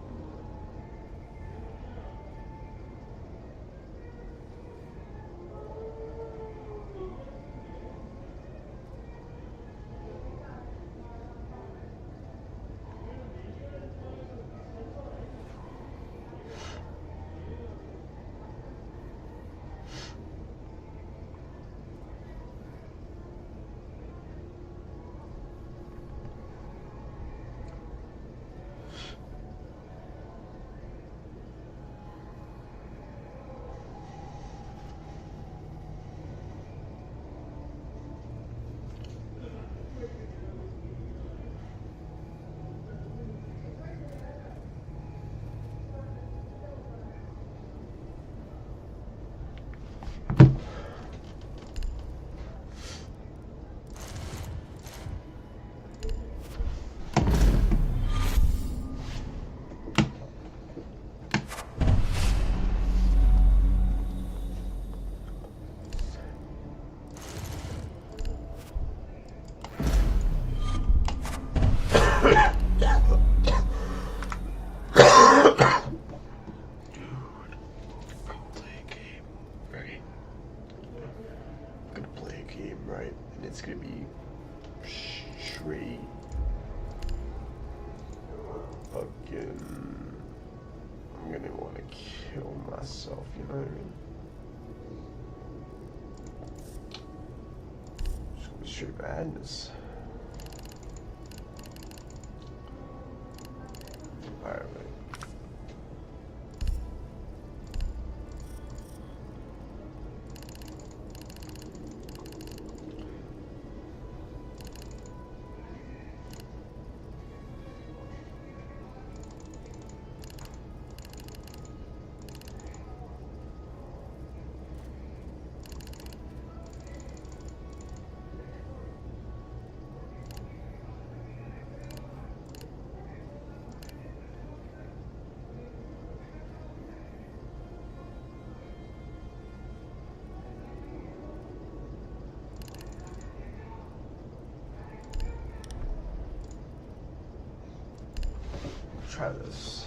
Right, and it's gonna be straight fucking. I'm gonna want to kill myself, you know what I mean? Just gonna be straight madness. Alright, right. Try this.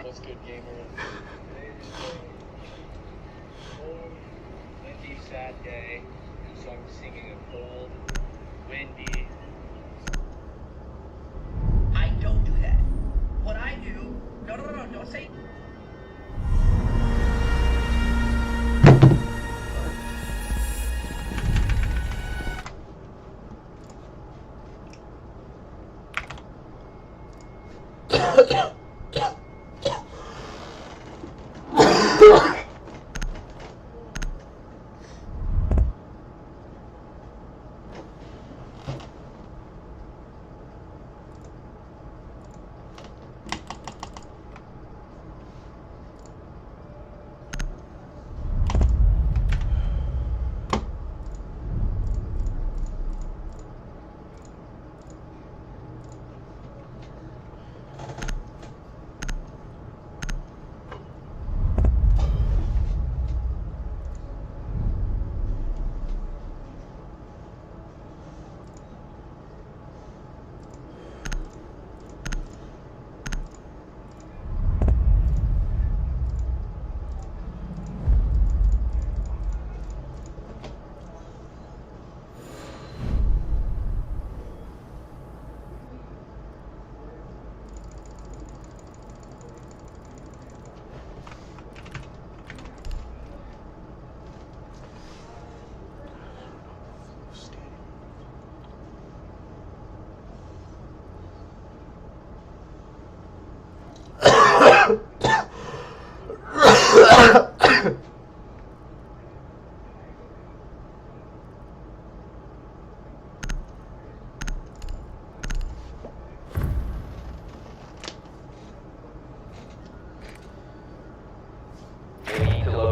What's good, gamer? Windy, sad day, so I'm singing a cold, windy. I don't do that. What I do, no, don't say.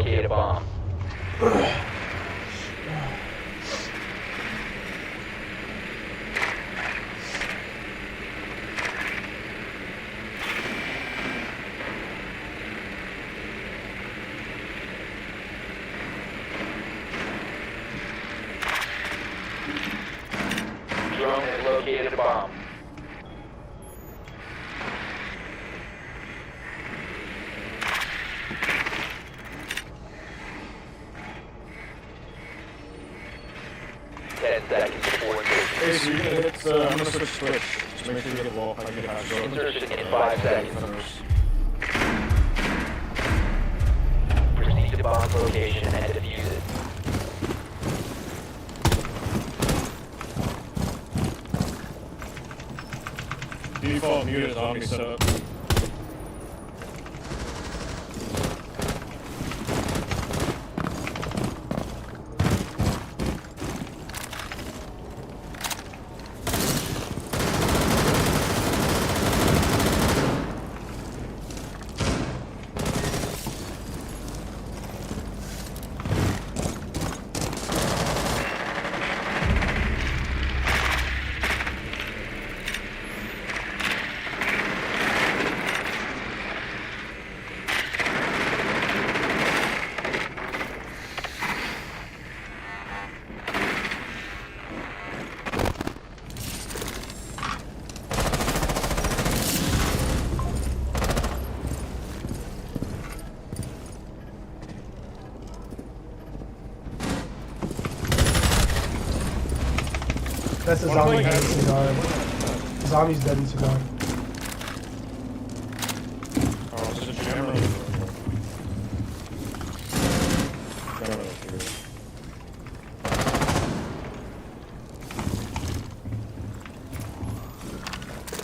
locate a bomb. Drone has located a bomb. Hey, so you're gonna hit, I'm gonna switch. Just make sure you get a wall. I can get past it. Insertion in 5 seconds. Proceed to bomb's location and defuse it. Default muted zombie setup. That's a zombie dead in cigar. Zombie's dead in cigar. Oh, it's a jammer.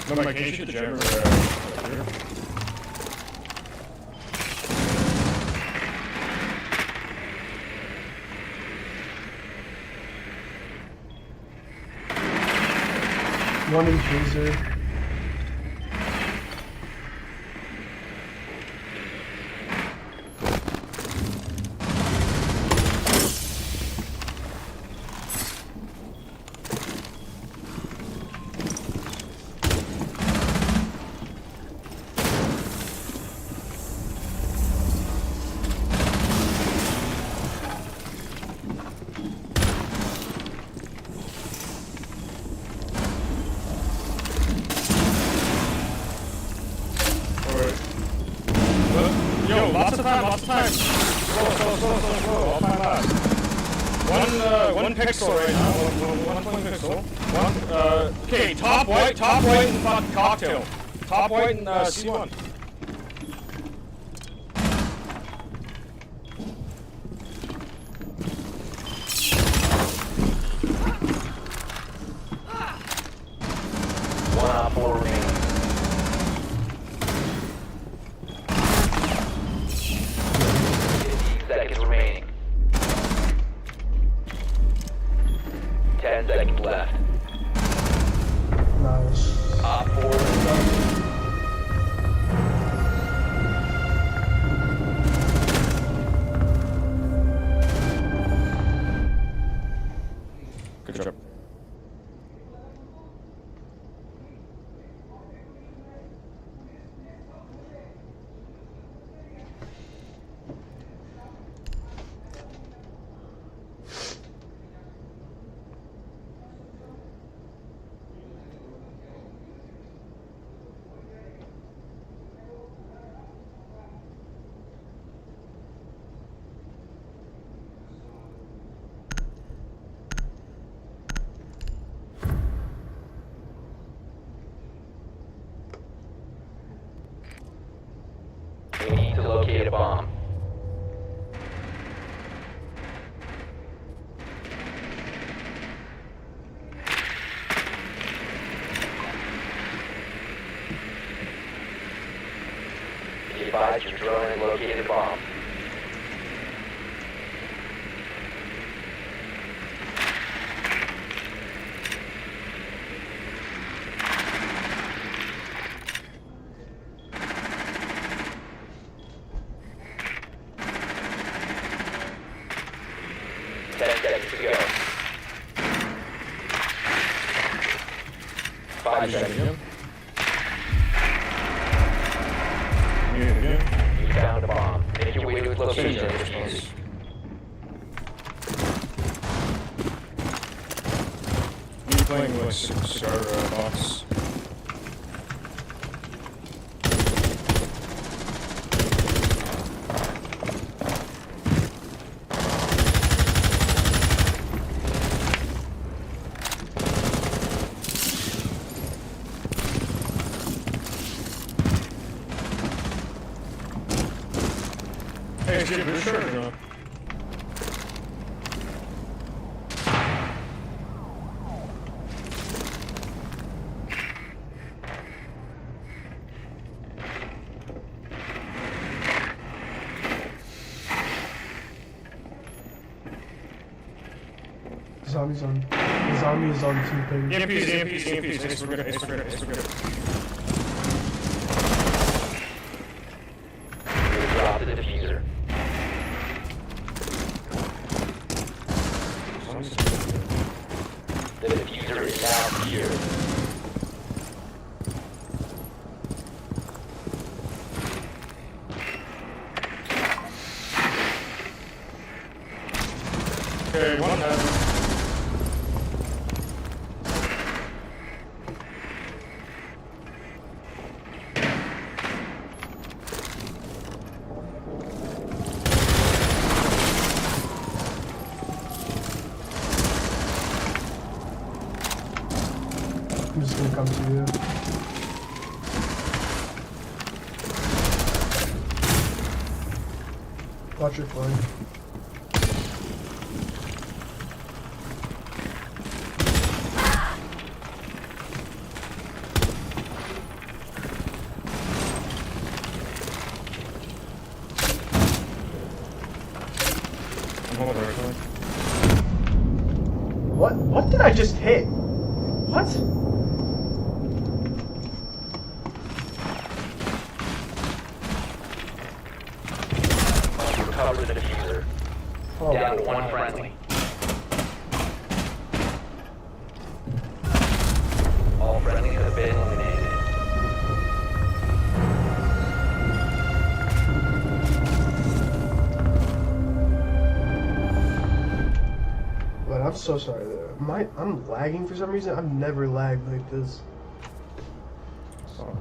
No, Mike, can you shoot the jammer here? One in freezer. Lots of time. Slow. I'll find last. One pixel right now. One point pixel. Okay, top white and fucking cocktail. Top white and C1. One op 4 remaining. 15 seconds remaining. 10 seconds left. Nice. Op 4 is done. Good job. We need to locate a bomb. Be advised your drone has located a bomb. again. You found a bomb. Make your way to its location and defuse it. You playing with cigar box? Hey, is it your shirt or not? Zombies on. The zombie is on 2 things. EMPs. Ace, we're good. Drop the diffuser. The diffuser is now secured. Okay, one has. I'm just gonna come to you. Watch your flank. What did I just hit? What? Recover the diffuser. Oh, Down to one friendly. All friendlies have been eliminated. But I'm so sorry there. I'm lagging for some reason. I've never lagged like this. So.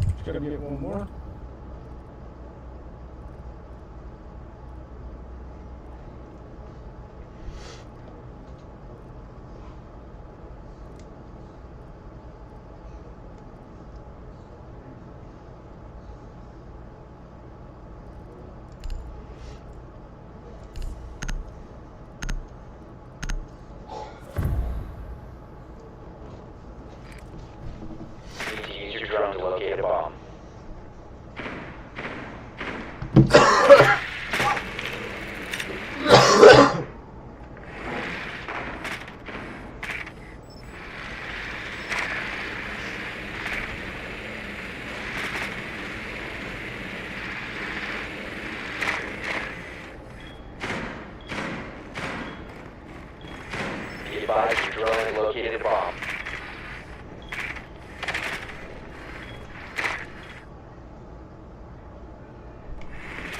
Just gotta get one more. You need to use your drone to locate a bomb. Be advised your drone has located a bomb.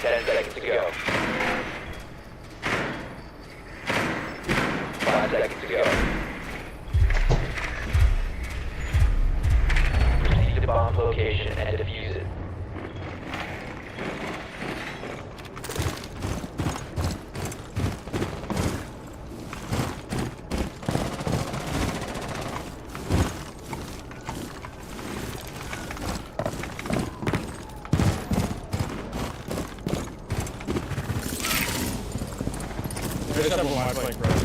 Ten seconds to go. 5 seconds to go. Proceed to bomb location and defuse it. I just have one live flank, right?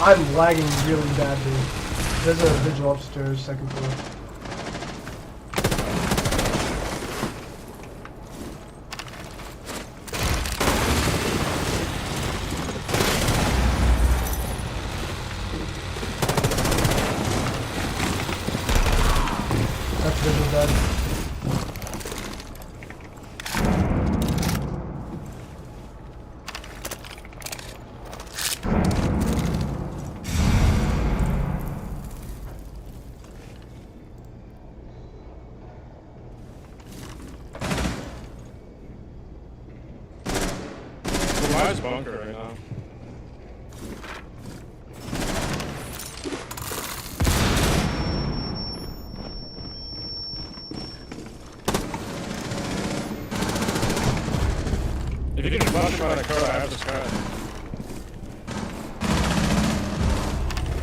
I'm lagging really badly. There's a vigil upstairs, second floor. Visual dead. Where's bunker right now? If you can flash him on a code, I have this guy.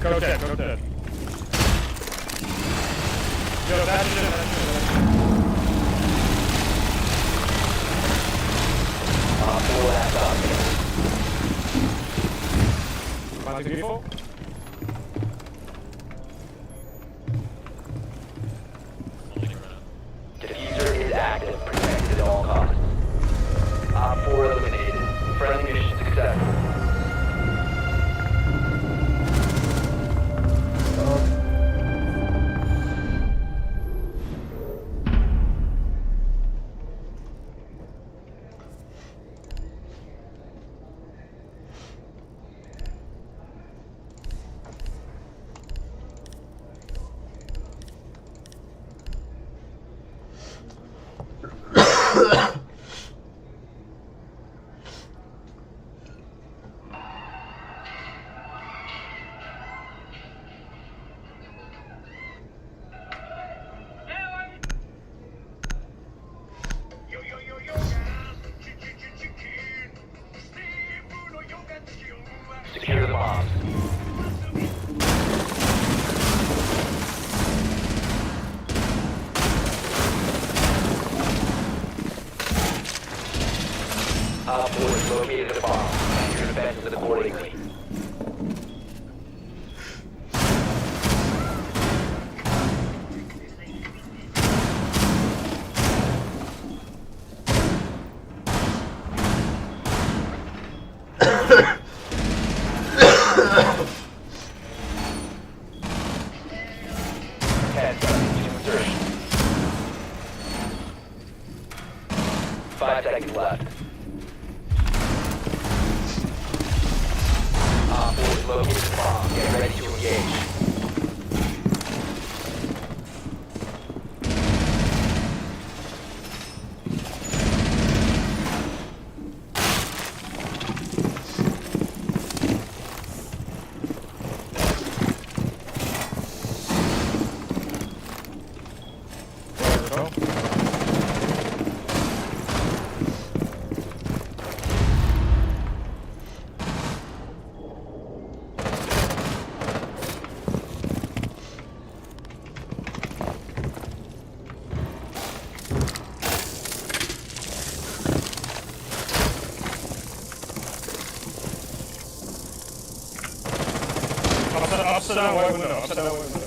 Code dead, code dead. Yo, that shit. Planting people? Diffuser is active, protected at all costs. Op 4 eliminated. Friendly mission successful. Secure the bombs. Op 4 has located the bomb. Plan your defenses accordingly. Five seconds left. Op 4 has located the bomb. Get ready to engage. Upside down white window, upside down white window.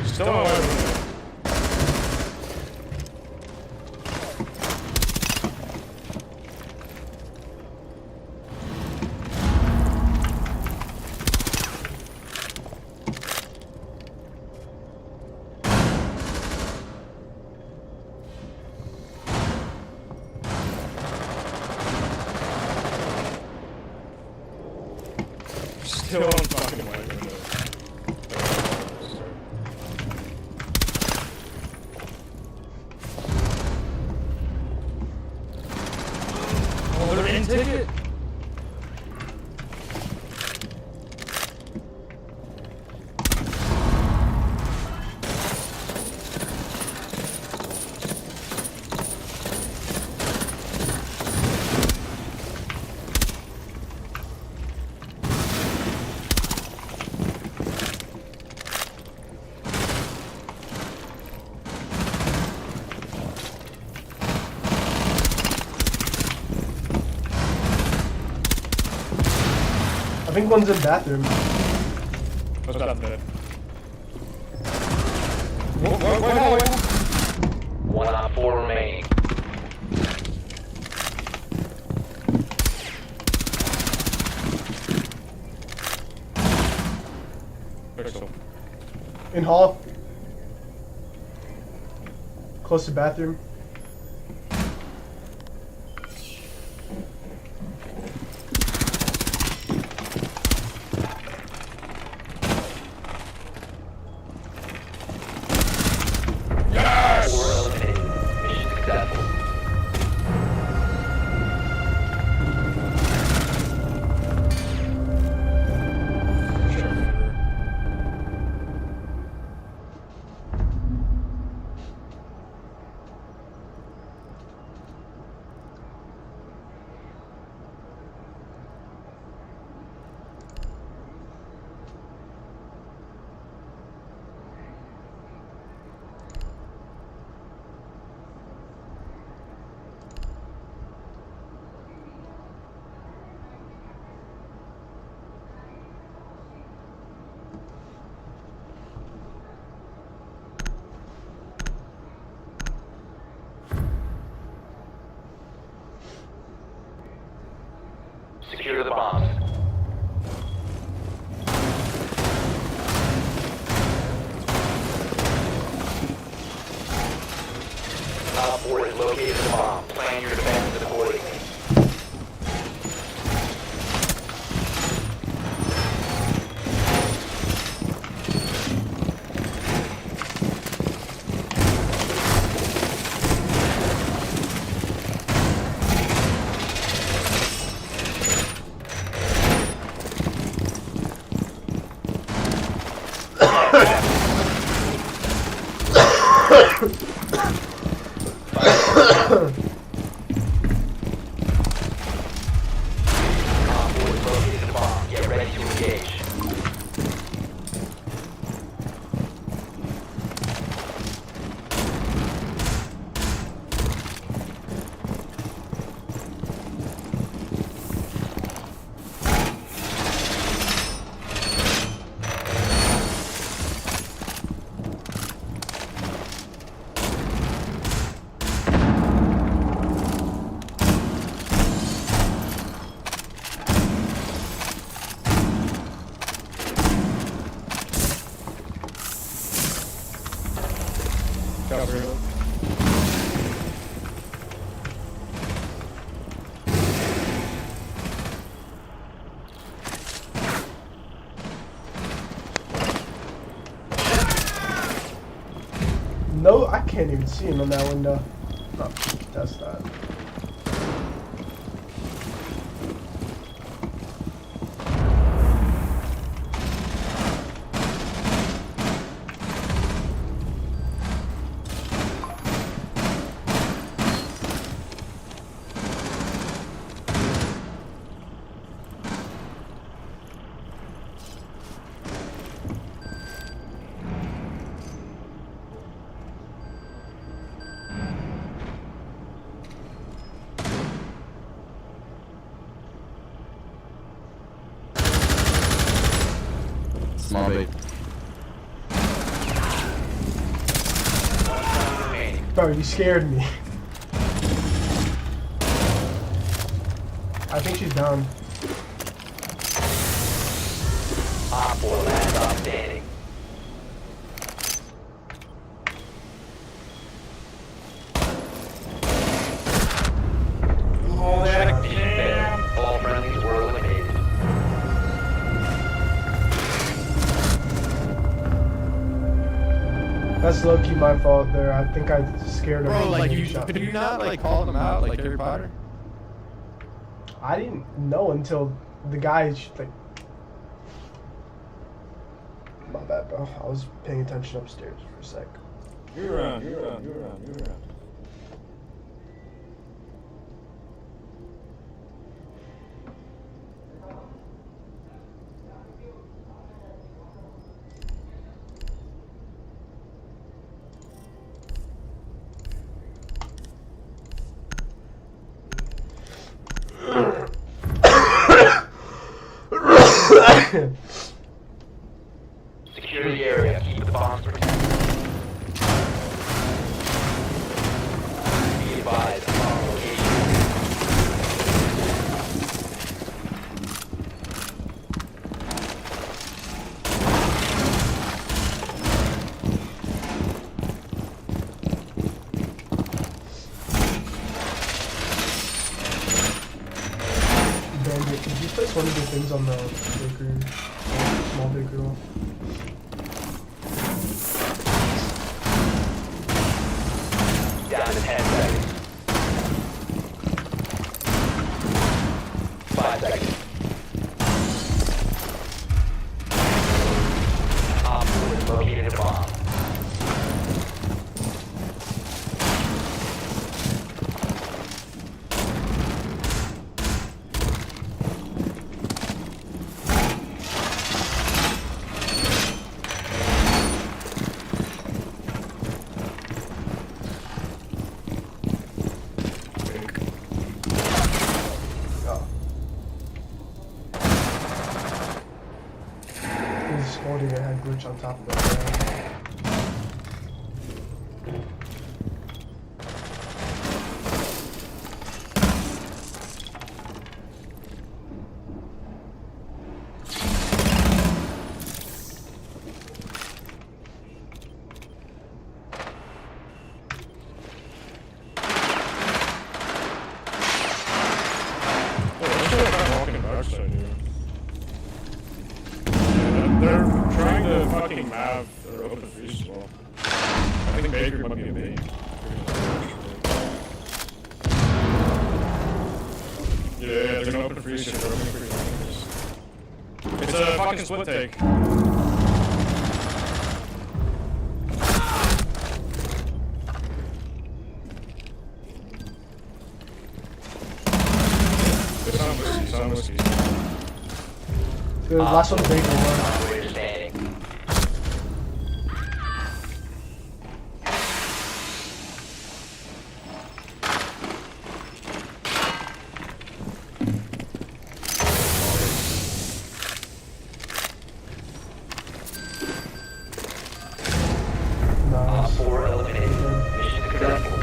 Still on white window. Still on fucking white window. Oh, they're in ticket? I think one's in bathroom. What's that there? One Op 4 remaining. In hall. Close to bathroom. Secure the bombs. Op 4 has located the bomb. Plan your defenses accordingly. Get ready to engage. No, I can't even see him in that window. Oh, that's that. Small bait. Bro, you scared me. I think she's down. Op 4 last stop standing. Oh, that Failed. All friendlies were eliminated. That's low-key my fault there. I think I scared him. Bro, like He you, shot could me. you not like call them out like Harry Potter? I didn't know until the guy like. My bad, bro. I was paying attention upstairs for a sec. You're around, you're around, you're around, you're around. Secure the area. Keep the bombs protected. Be advised, bomb location. Bandit, could you place one of your things on the bakery, small bakery wall? Down to 10 seconds. 5 seconds. Op 4 has located a bomb. He's holding a head glitch on top of it. They're trying to fucking have their open freeze as well. I think Bakery might be a bait. Yeah, they're gonna open freeze shit. They're open freeze. It's a fucking split take. It's on whiskey. Good, last one's bakery one. Op 4 eliminated. Mission successful.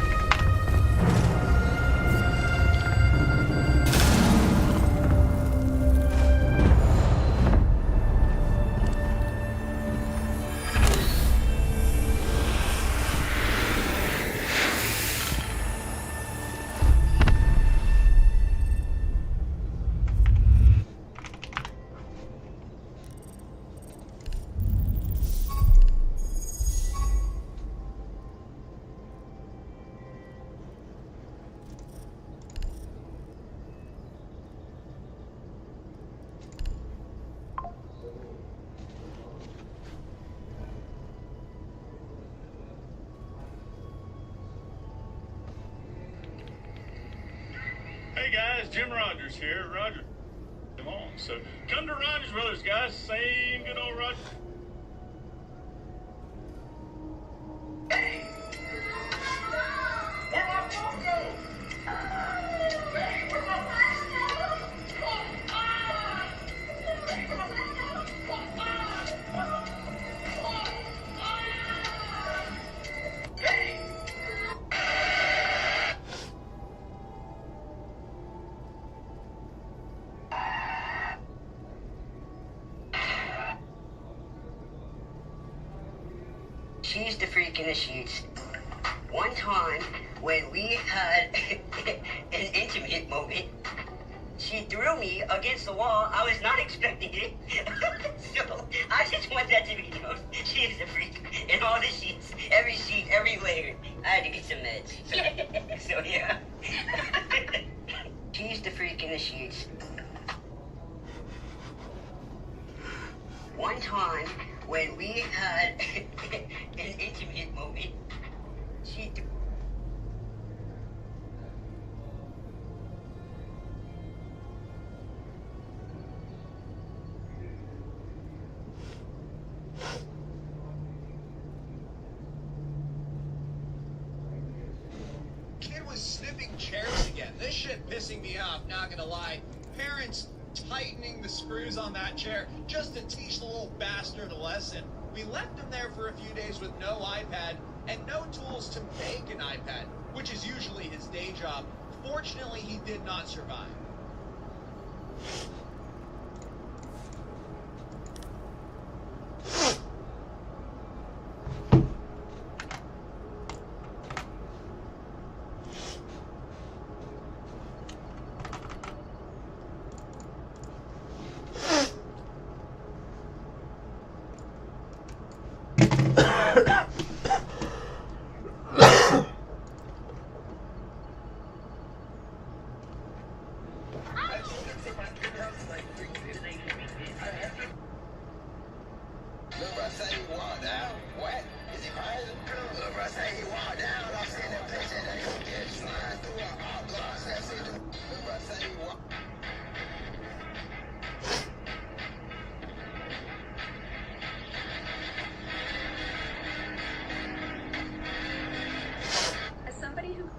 Hey guys, Jim Rogers here. Roger. Come on. So come to Rogers Brothers, guys. Same good old Rogers. Where my phone go? She's the freak in the sheets. One time, when we had an intimate moment, she threw me against the wall. I was not expecting it. So, I just want that to be known. She is the freak. In all the sheets, every sheet, every layer. I had to get some meds. So yeah. She's the freak in the sheets. One time, when we had an intimate moment, she Kid was sniffing chairs again. This shit pissing me off, not gonna lie. Parents tightening the screws on that chair just to teach the little bastard a lesson. We left him there for a few days with no iPad and no tools to make an iPad, which is usually his day job. Fortunately, he did not survive. As somebody who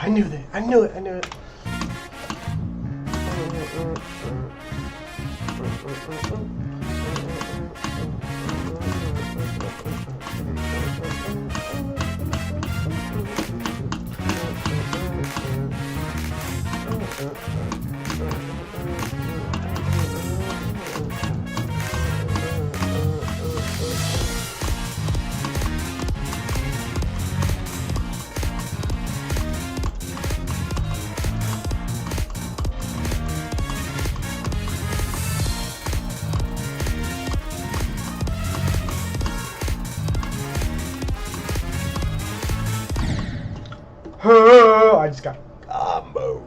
I knew that. I knew it. I knew it. I just got comboed.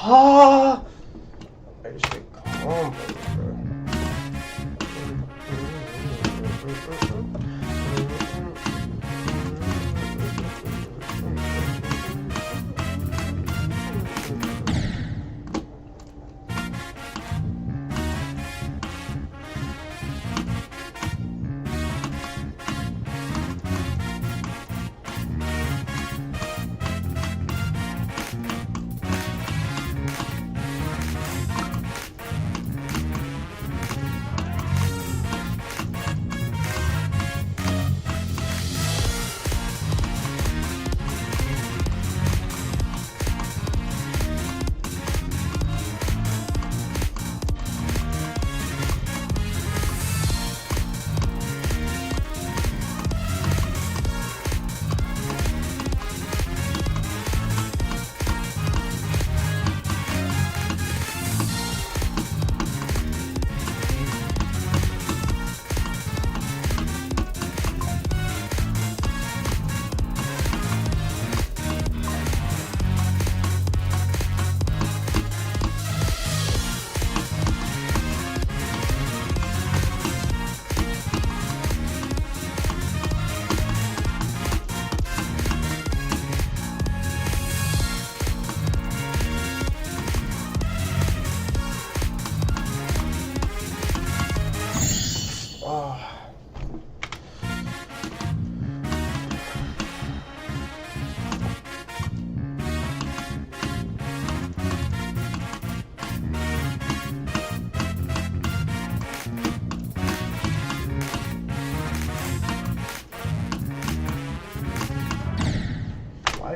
Ah! I just get combo,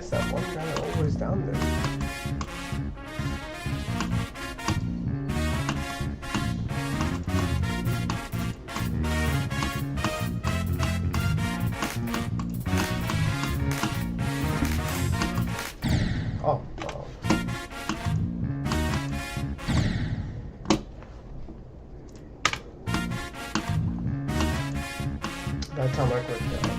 is that one guy always down there? Oh, no. That's how I clicked out.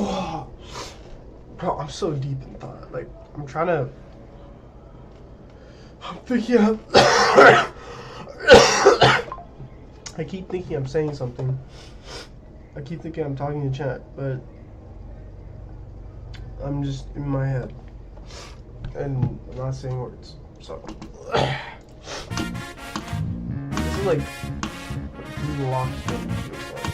Oh, bro, I'm so deep in thought. Like, I'm thinking I keep thinking I'm saying something. I keep thinking I'm talking to chat, but I'm just in my head. And I'm not saying words. So this is like being locked in, feels like.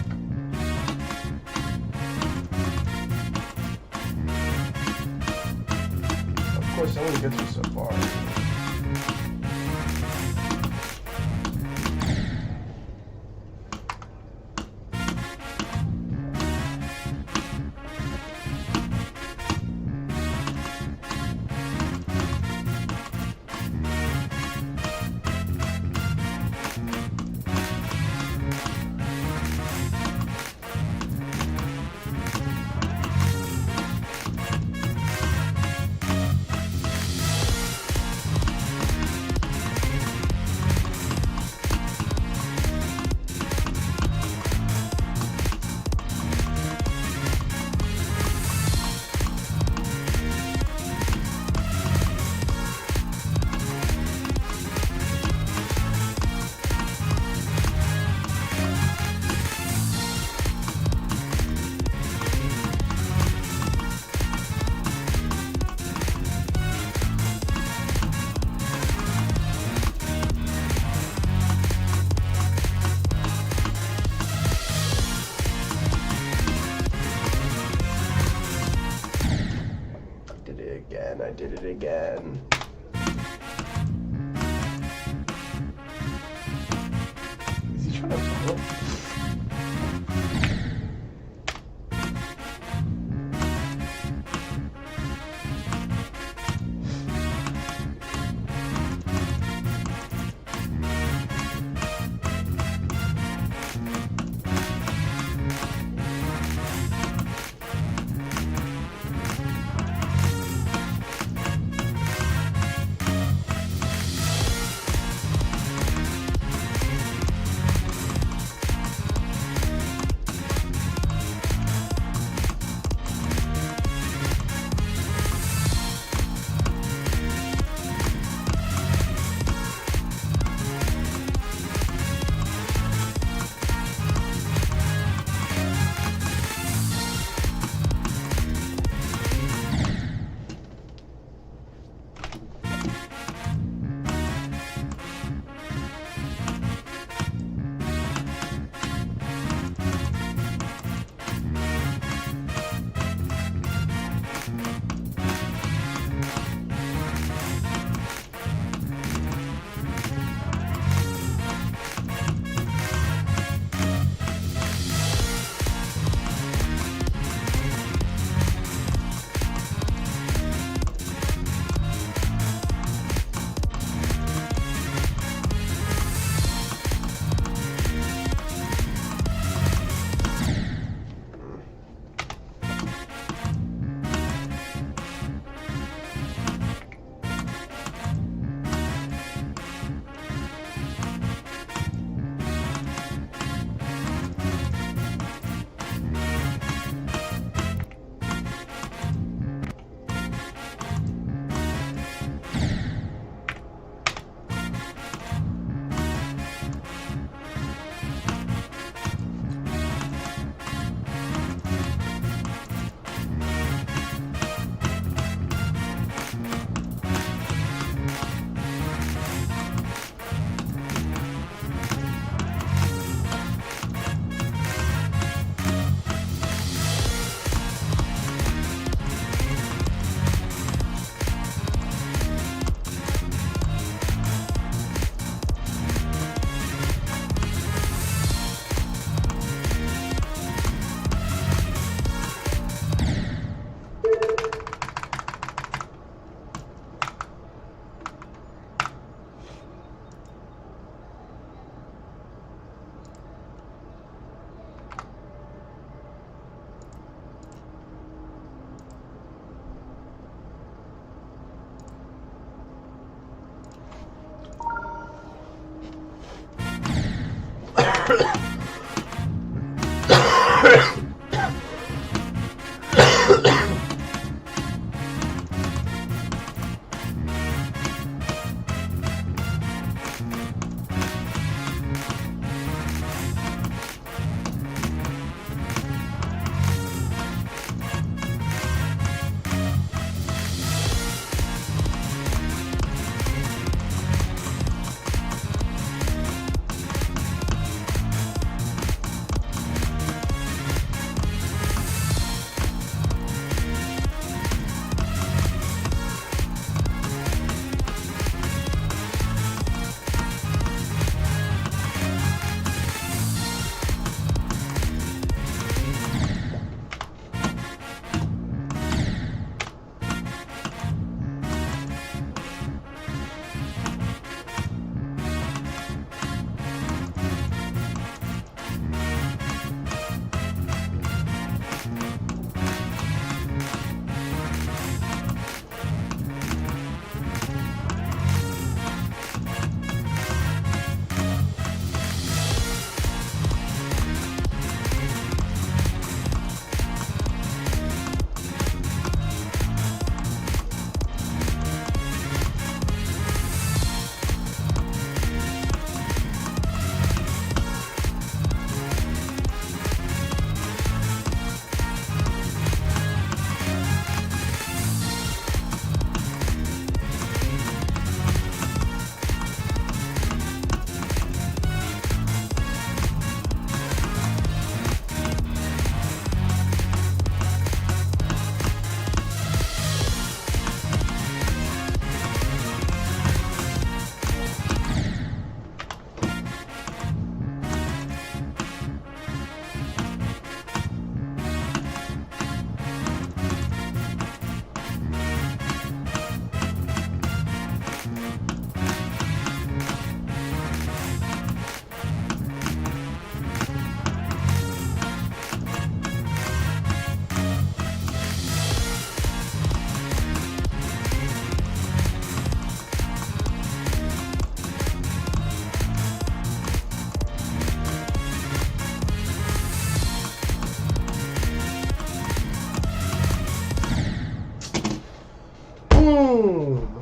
Of course, it only gets me so far. I did it again. Is he trying to follow? Boom!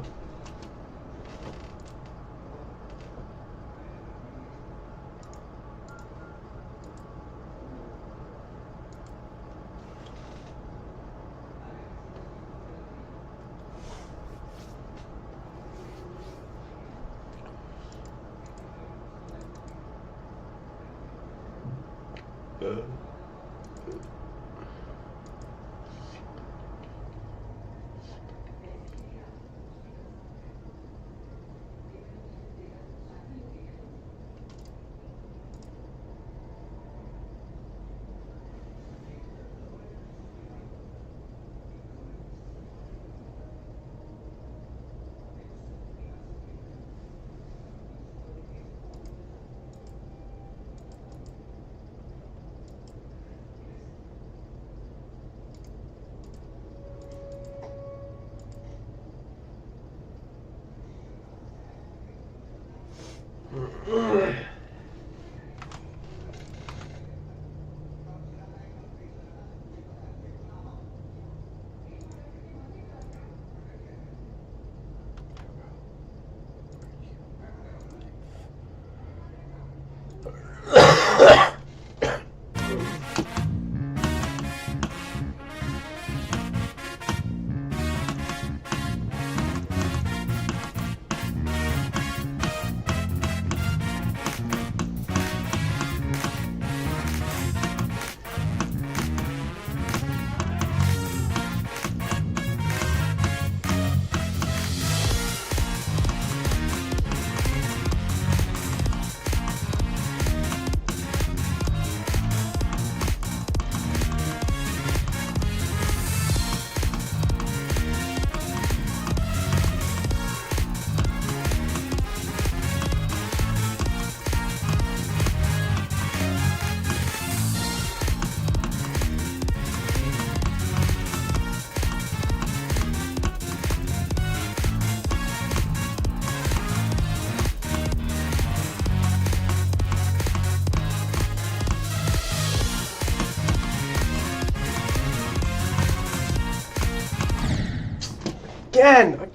Again!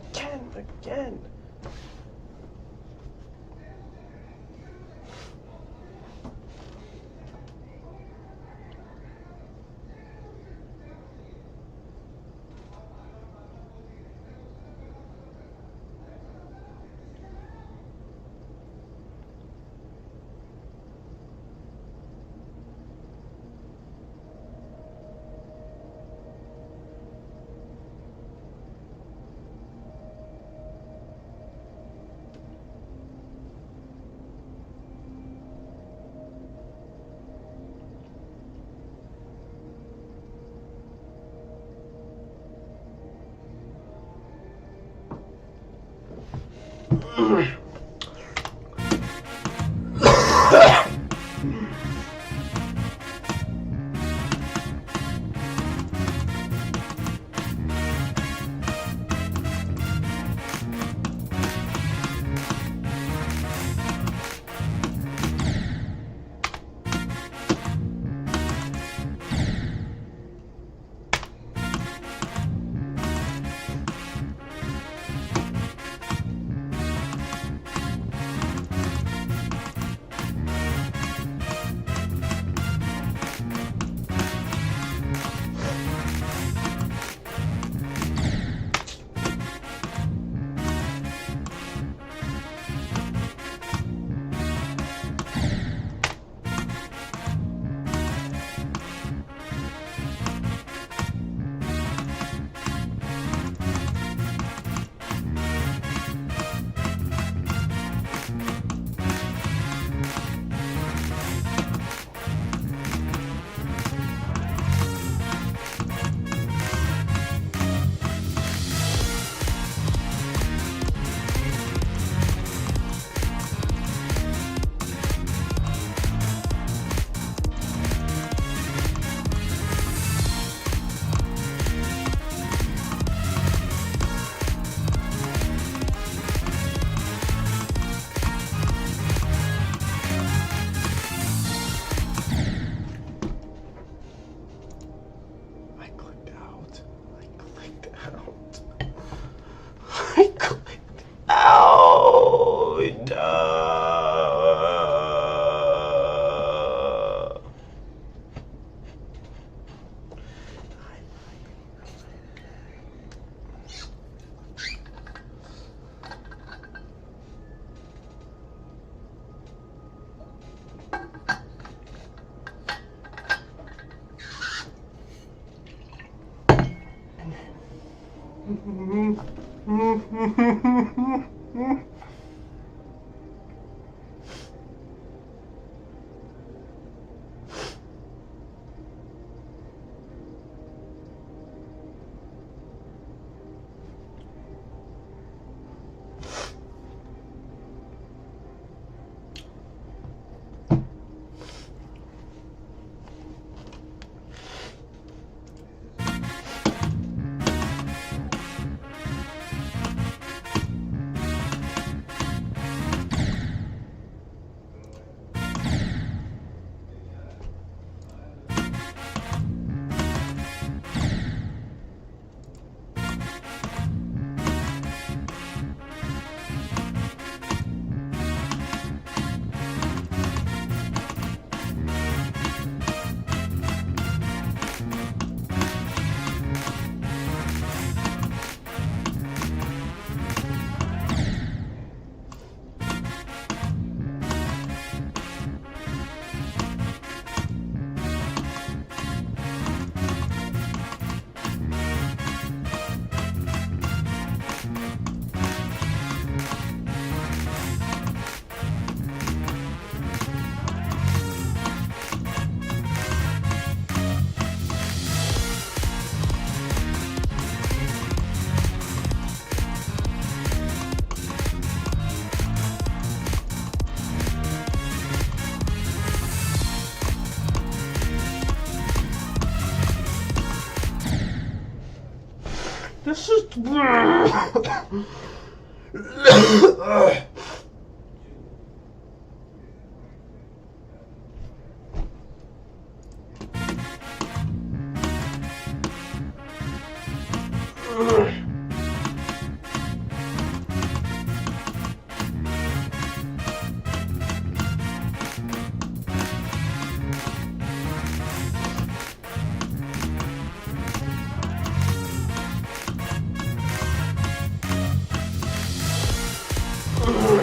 This is. Ugh.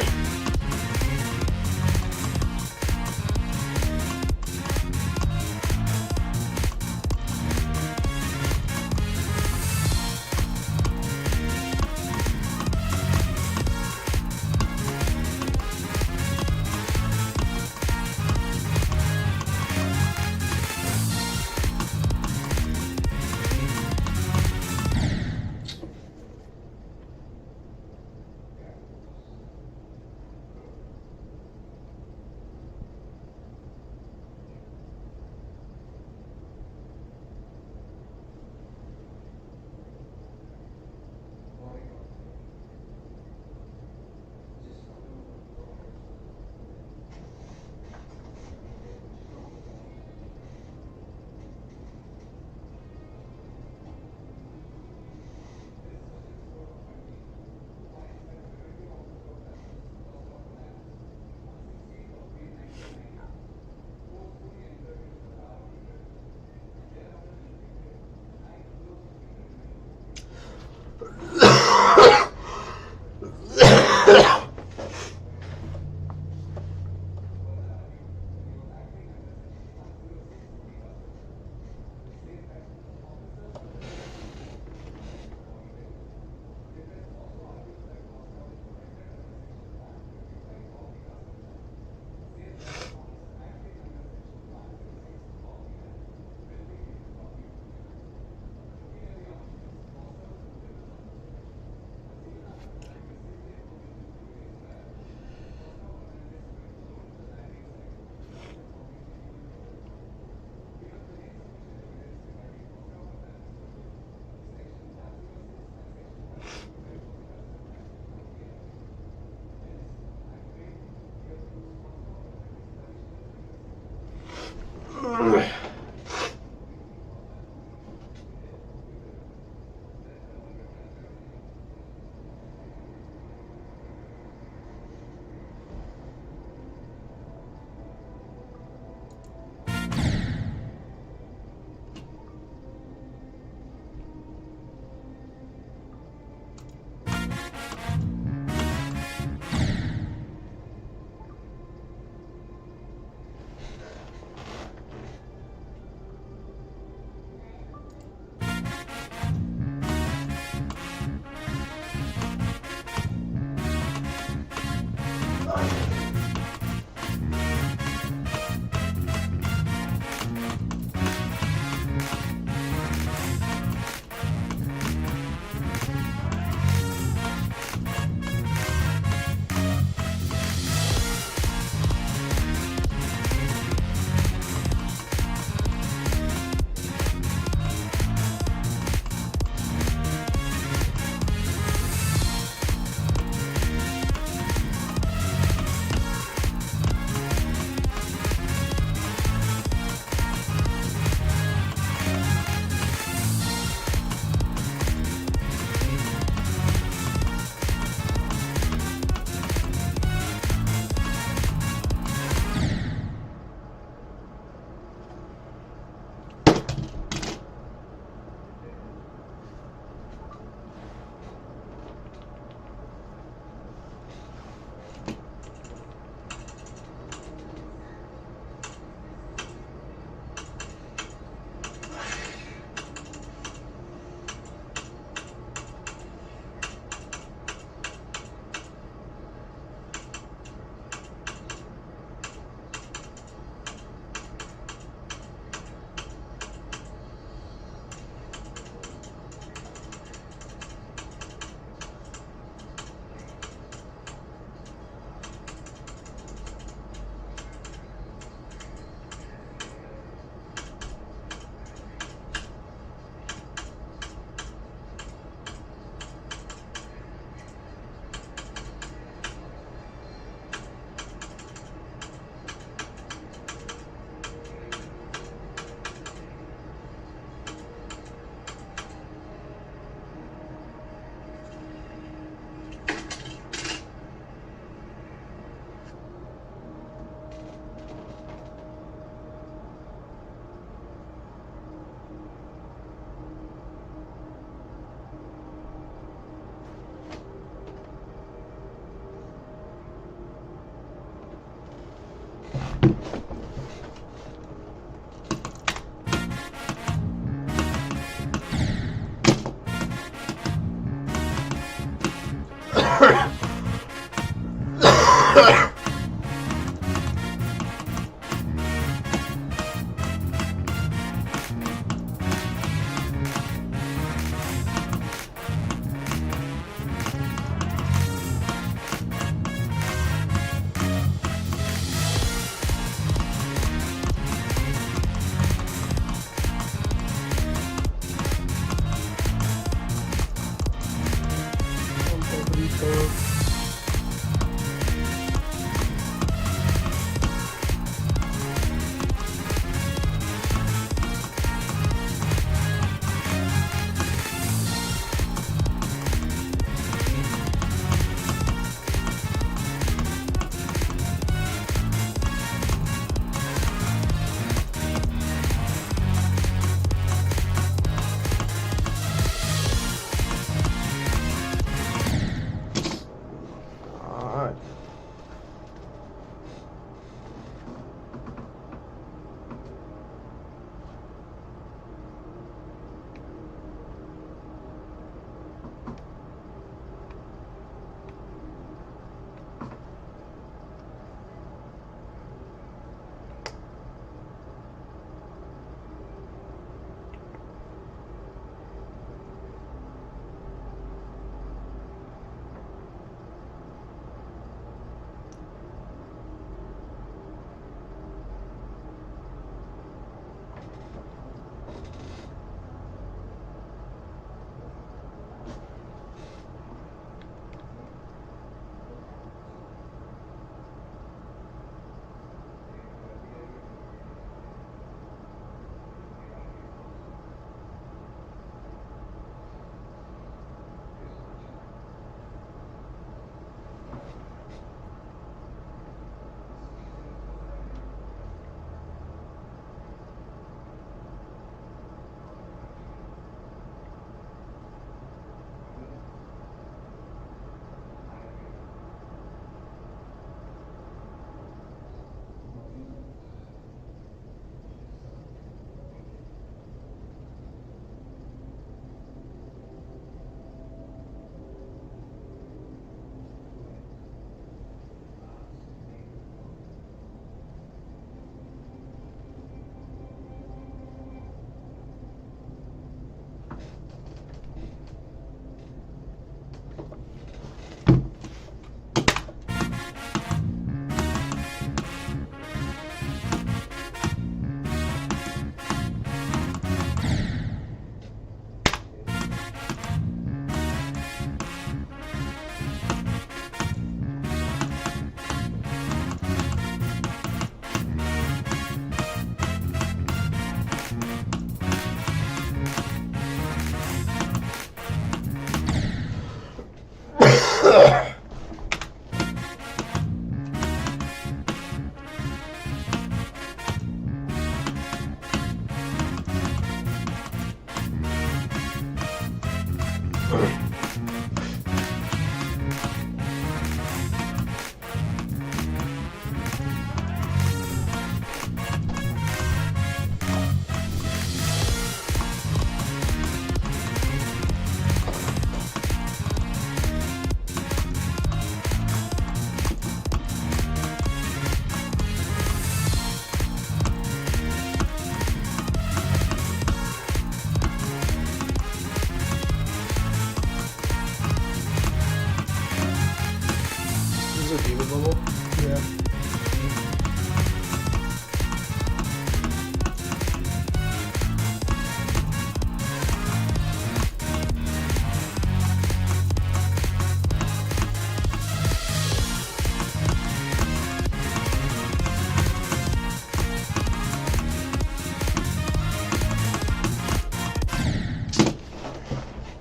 demon level? Yeah.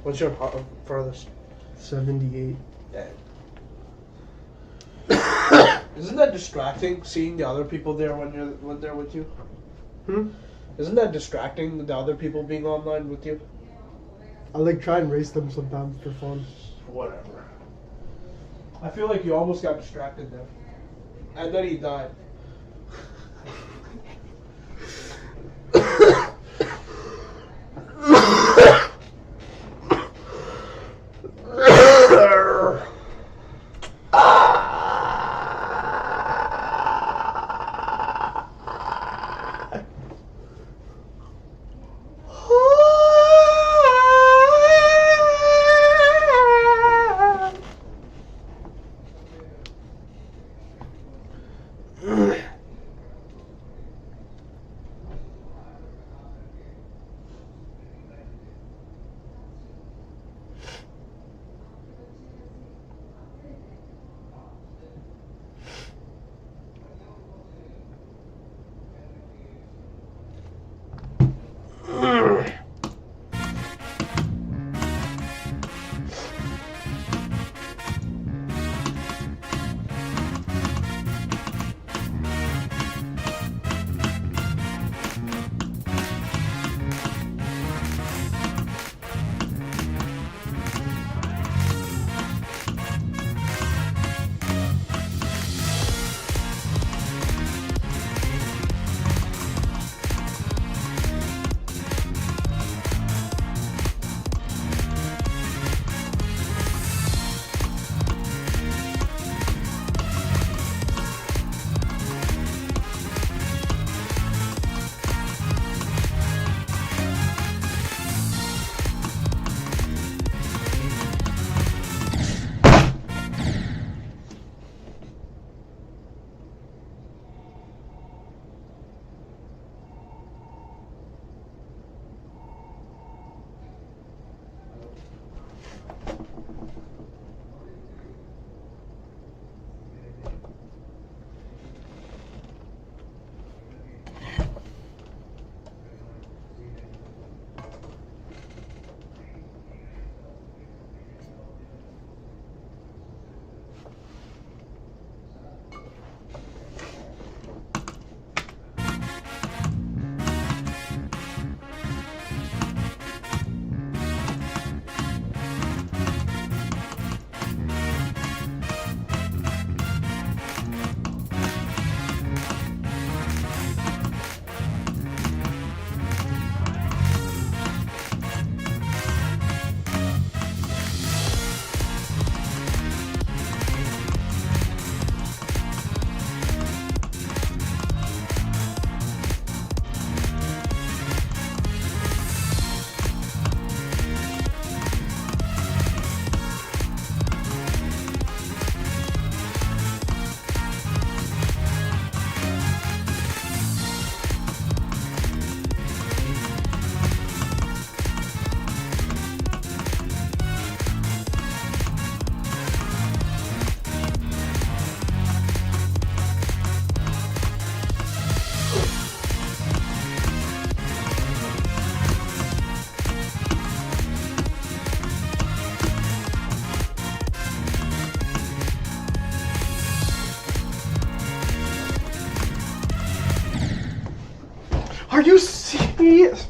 What's your farthest? 78. Isn't that distracting, seeing the other people there when they're with you? Isn't that distracting, the other people being online with you? I like try and race them sometimes for fun. Whatever. I feel like you almost got distracted there. And then he died. Are you serious?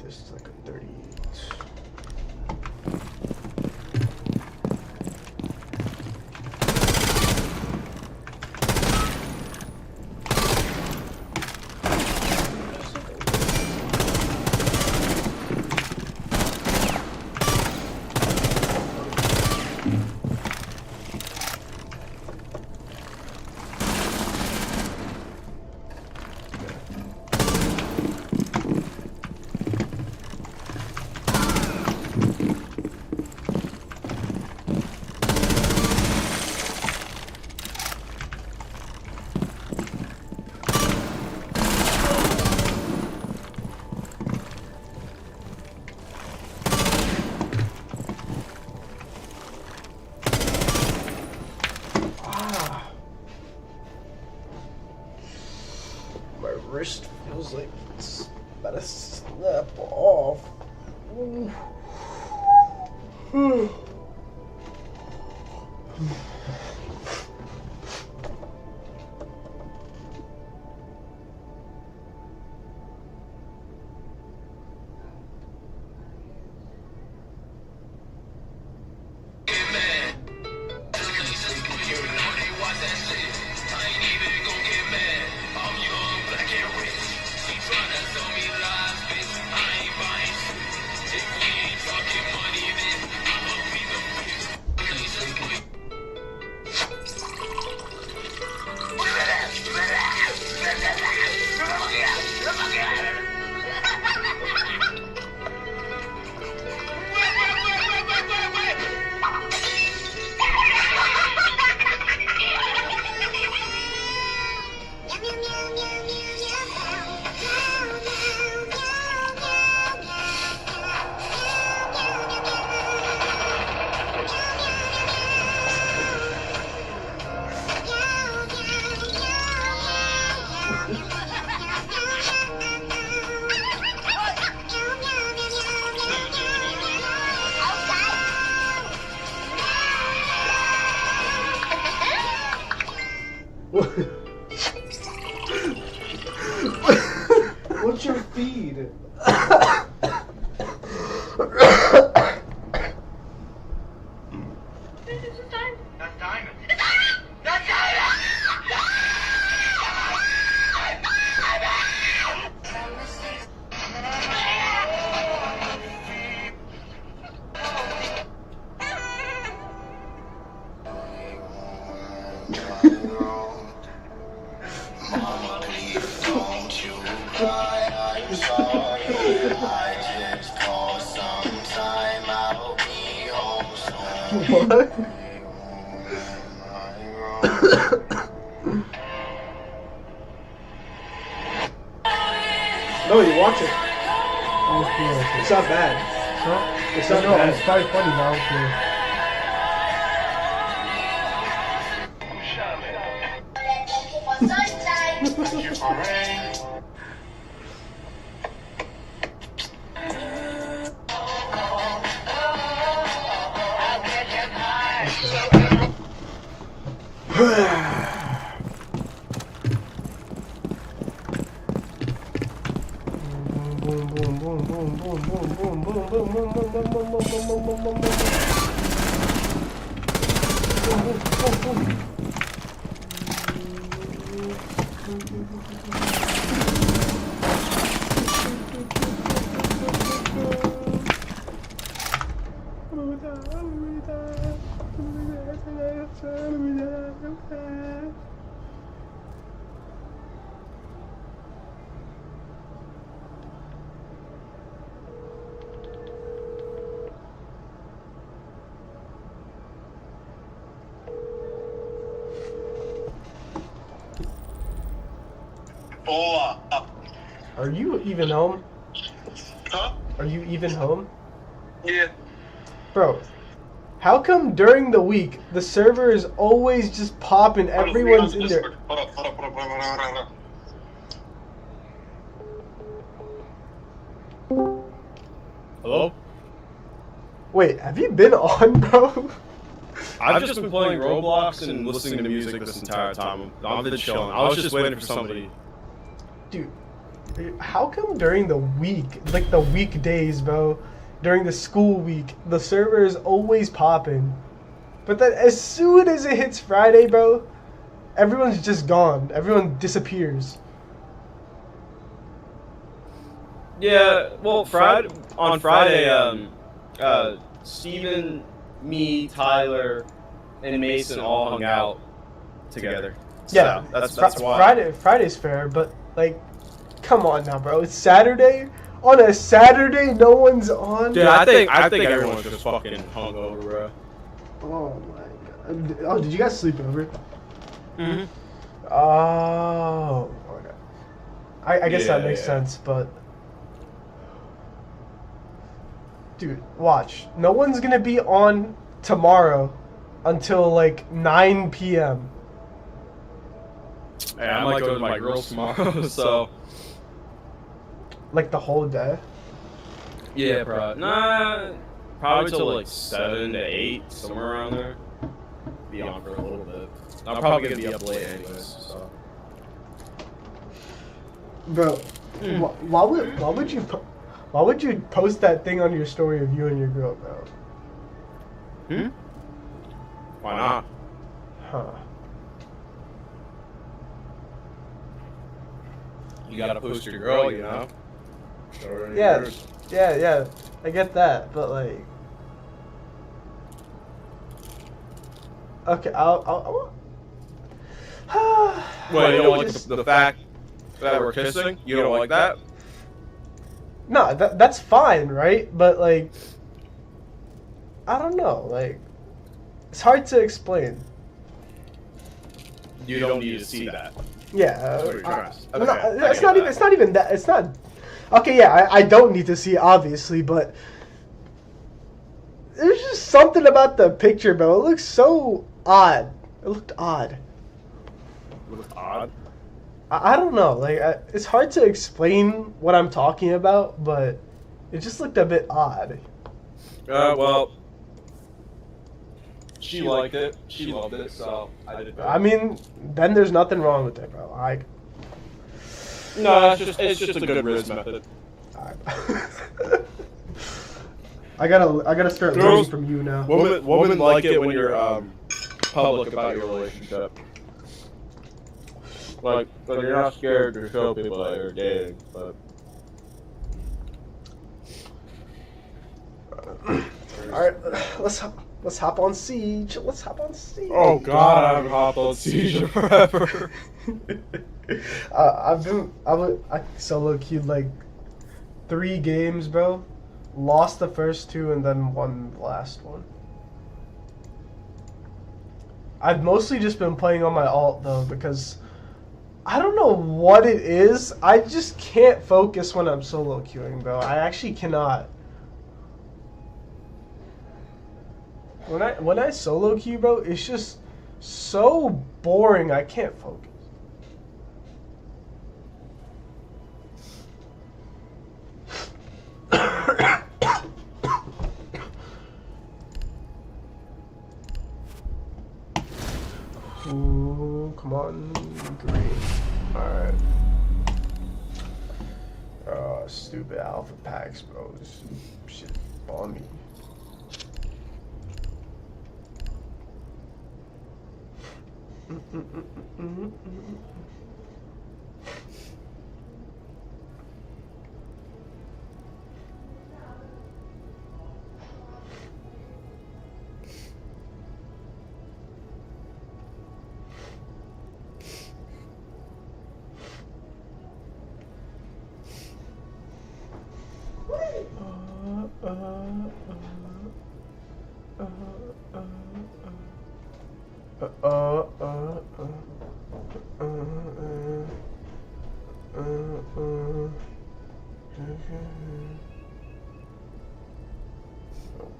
This is like a 38. My wrist feels like it's about to snap off. What's your feed? What? No, you watch it. It's not bad. It's not bad. It's probably funny now. Yeah. Are you even home? Huh? Are you even home? Yeah. Bro, how come during the week the server is always just popping, everyone's in there? Hold up. Hello? Wait, have you been on, bro? I've just been playing Roblox and listening to music this entire time. I've been chilling. I was just waiting for somebody. Dude, how come during the week, like the weekdays, bro, during the school week, the server is always popping, but then as soon as it hits Friday, bro, everyone's just gone. Everyone disappears. Yeah, well, on Friday, Steven, me, Tyler, and Mason all hung out together. So Yeah, that's why. Friday's fair, but like, come on now, bro. It's Saturday. On a Saturday, no one's on. Dude, I think everyone's just fucking hungover, bro. Oh my god. Oh, did you guys sleep over? Mhm. Oh. Okay. I guess that makes sense, but. Dude, watch. No one's gonna be on tomorrow until like 9 p.m. Hey, I might go to my girls tomorrow, so. Like the whole day? Yeah, probably till like 7 to 8, somewhere around there. Be on for a little bit. I'm probably gonna be up late anyways, so. Bro, why would you post that thing on your story of you and your girl, bro? Why not? Huh. You gotta post your girl, you know? Show her Yeah, yours. yeah, I get that, but like, okay, I'll Wait, you don't like the fact that we're kissing? You don't like that? No, that's fine, right? But like, I don't know, like, it's hard to explain. You don't need to see that. Yeah, That's what you're trying to say. Okay, no, it's not even that. It's not. Okay, yeah, I don't need to see it, obviously, but there's just something about the picture, bro. It looks so odd. It looked odd. Looked odd? I don't know. Like, it's hard to explain what I'm talking about, but it just looked a bit odd. Well, she liked it. She loved it, so I did it. I mean, then there's nothing wrong with it, bro. No, it's just a good riz method. I gotta start learning from you now. Women like it when you're public about your relationship. Like you're not scared to show people that you're dating, but. All right, let's hop on Siege. Let's hop on Siege. Oh God, I haven't hopped on Siege forever. I solo queued like 3 games, bro. Lost the first 2 and then won the last one. I've mostly just been playing on my alt though because I don't know what it is. I just can't focus when I'm solo queuing, bro. I actually cannot. When I solo queue, bro, it's just so boring. I can't focus. Ooh, come on, green. Alright. Oh, stupid alpha packs, bro. This shit on me.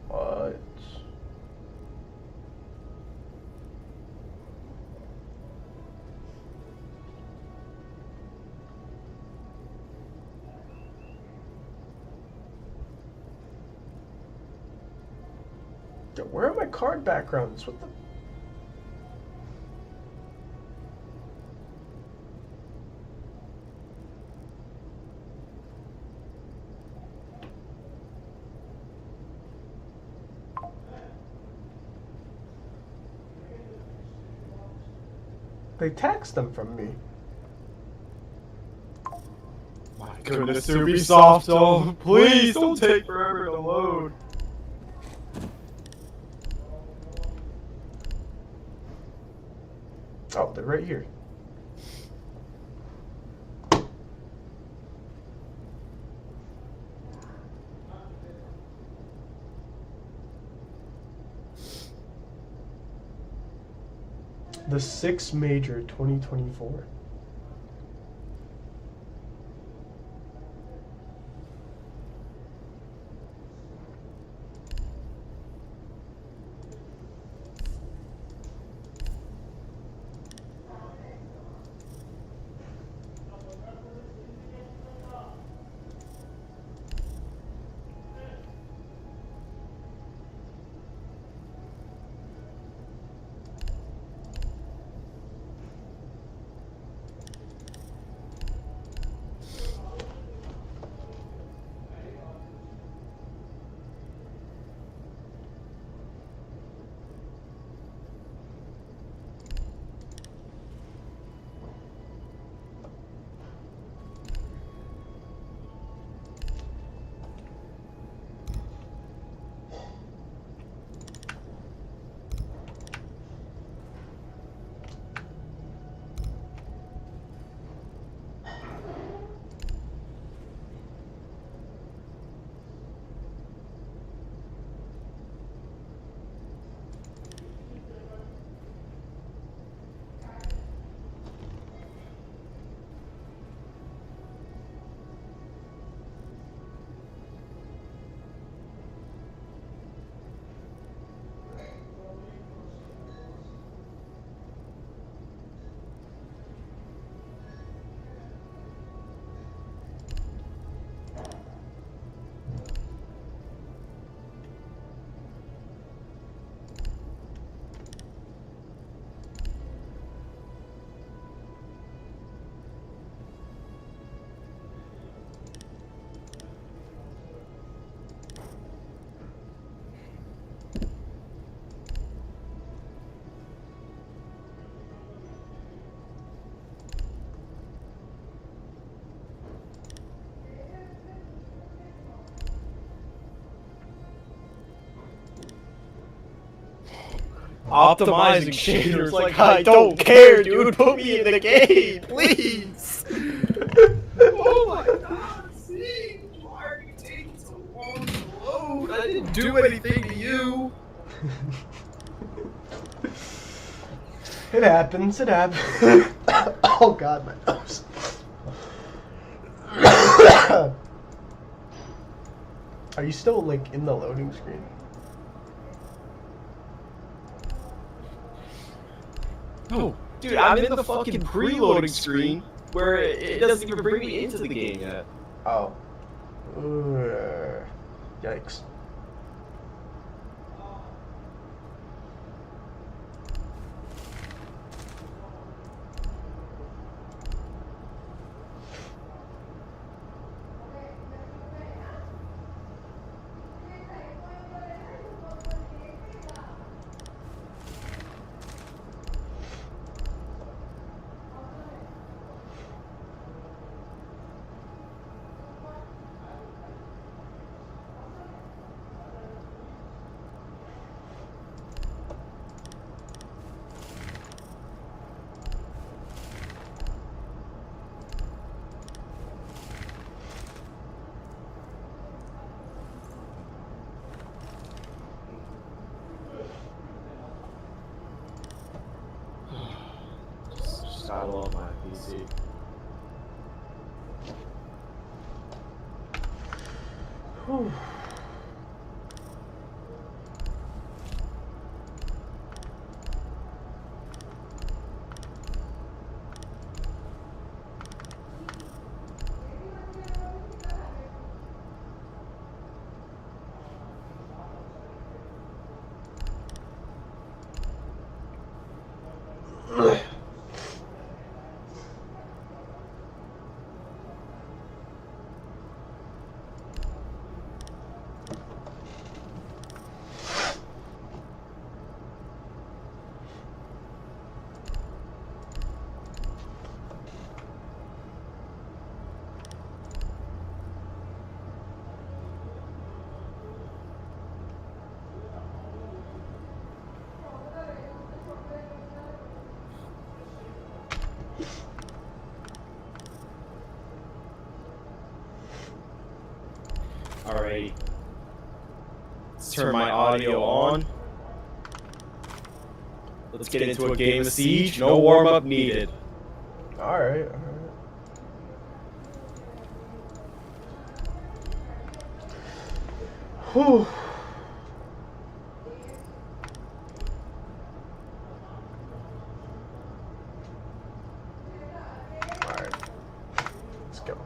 What? Yo, where are my card backgrounds? What the? They taxed them from me. My goodness, Ubisoft, oh, please don't take forever to load. Oh, they're right here. The 6th Major 2024. Optimizing shaders like I don't care, dude. Put me in the game, please. Oh my god, see? Why are you taking so long to load? I didn't do anything to you. It happens, it happens. Oh god, my nose. Are you still, like, in the loading screen? Oh, dude, I'm in the fucking preloading screen where it doesn't even bring me into the game yet. Oh. Yikes. I love my PC. Whew. Alrighty. Let's turn my audio on. Let's get into a game of Siege. No warm-up needed. Alright, alright. Whew. Alright. Let's go.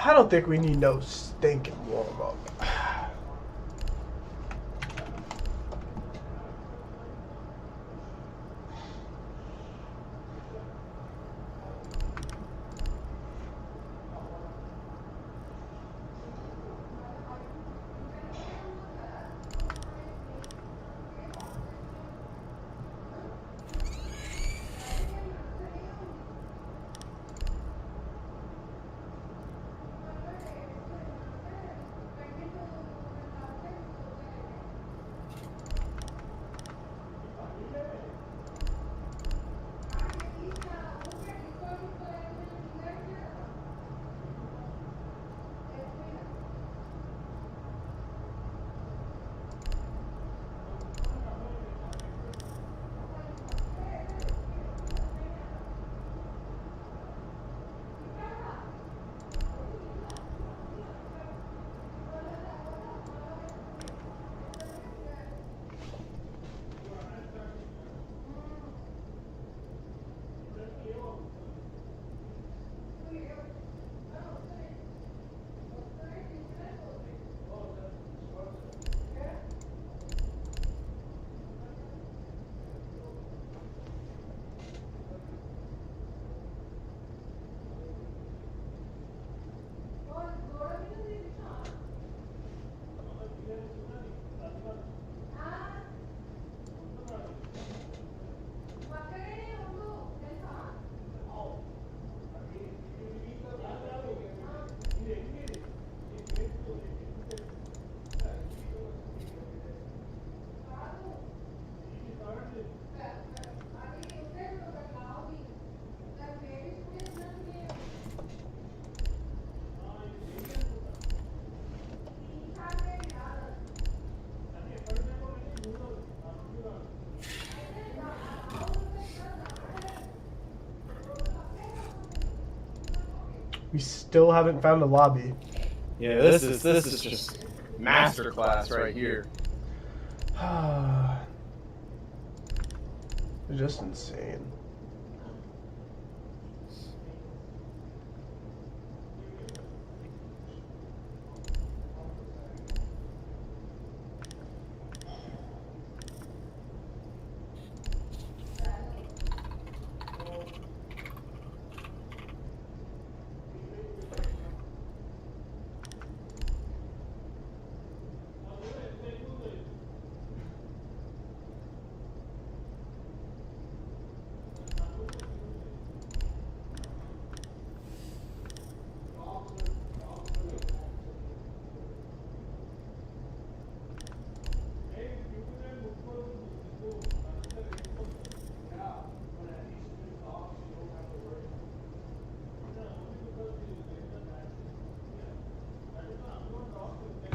I don't think we need no stinking warm-up. We still haven't found a lobby. Yeah, this is just masterclass right here. Just insane.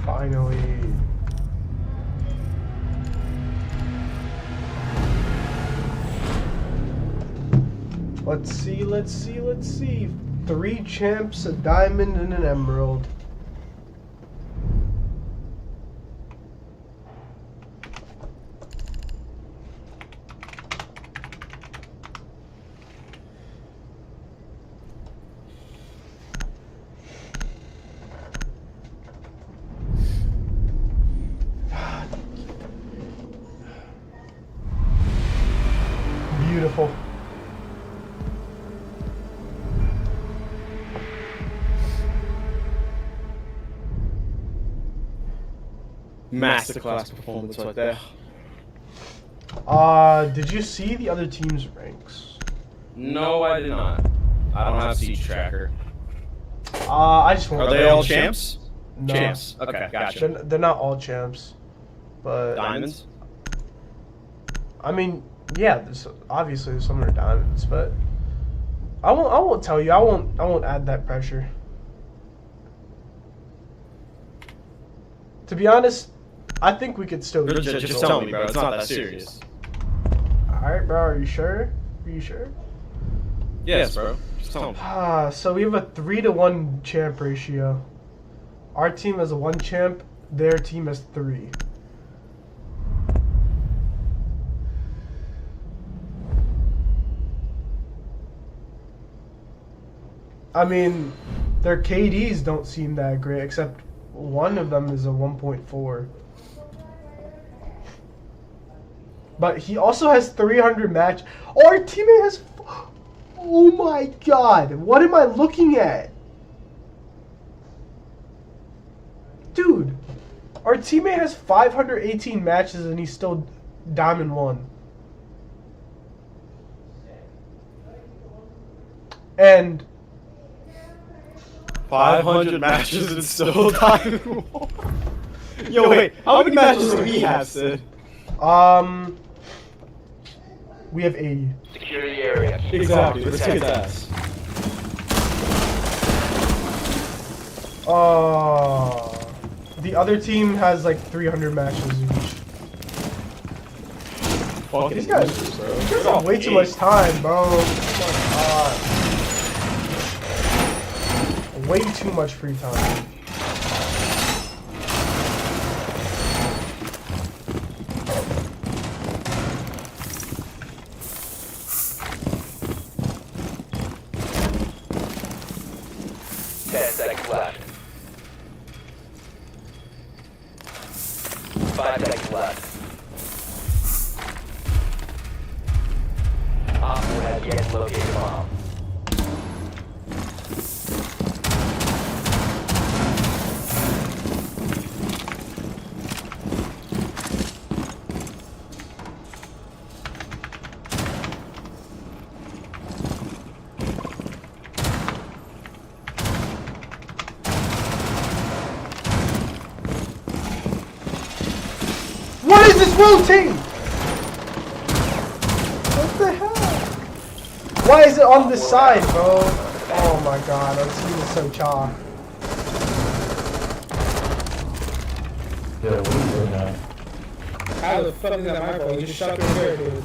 Finally. Let's see. 3 champs, a diamond, and an emerald. Beautiful. Masterclass performance right there. Did you see the other team's ranks? No, I did not. I don't have Siege Tracker. I just want. Are they all champs? No. Champs. Okay, gotcha. They're not all champs, but Diamonds? I mean, yeah. Obviously some are diamonds, but I won't tell you. I won't add that pressure. To be honest, I think we could still. Just tell me, bro. It's not that serious. All right, bro. Are you sure? Are you sure? Yes, bro. Just tell me. So we have a 3-to-1 champ ratio. Our team has a 1 champ. Their team has 3. I mean, their KDs don't seem that great, except one of them is a 1.4. But he also has 300 match. Oh, our teammate has... Oh my god. What am I looking at? Dude. Our teammate has 518 matches and he's still Diamond 1. And... 500 matches and still Diamond 1. Yo, wait. How many matches do we have, Sid? We have 80. Secure the area. Exactly. Let's get that. The other team has like 300 matches each. Fucking These guys have way too much time, bro. Oh my god. Way too much free time. Left. 5 seconds left. Op 4 has yet to locate the bomb. What is this routine? What the hell? Why is it on this side, bro? Oh my god, I'm seeing this so chalk. Yeah, what are you doing now? How the fuck is that my fault? You just shot your hair, dude.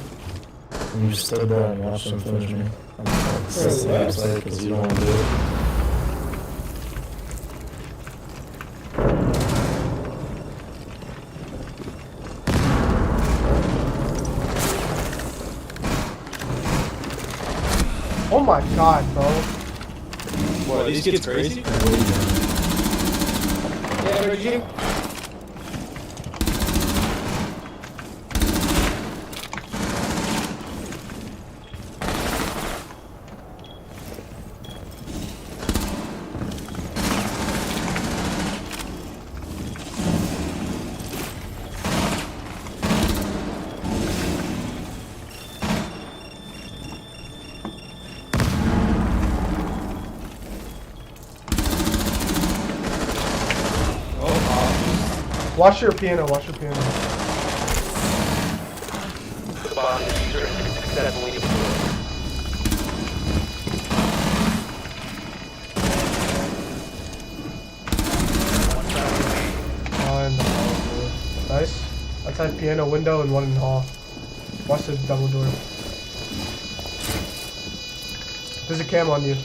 You just stood there and watched him finish me. I'm so upset because you don't want to do it. Oh my god, bro. What, are these kids crazy? Yeah, Reggie. Watch your piano, watch your piano. The bomb diffuser is successfully deployed. Nice. Outside piano window and one in hall. Watch the double door. There's a cam on you.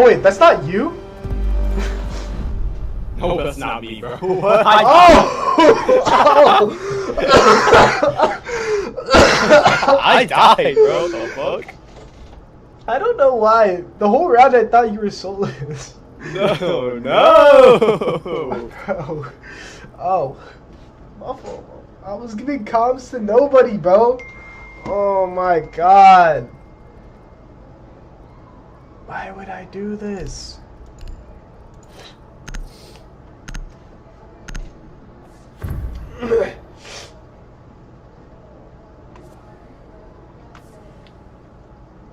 Oh wait, that's not you? No, that's not me, bro. What? I died, bro. The fuck? I don't know why. The whole round I thought you were soulless. No, no. Bro. Oh. My fault. I was giving comms to nobody, bro. Oh my god. Why would I do this?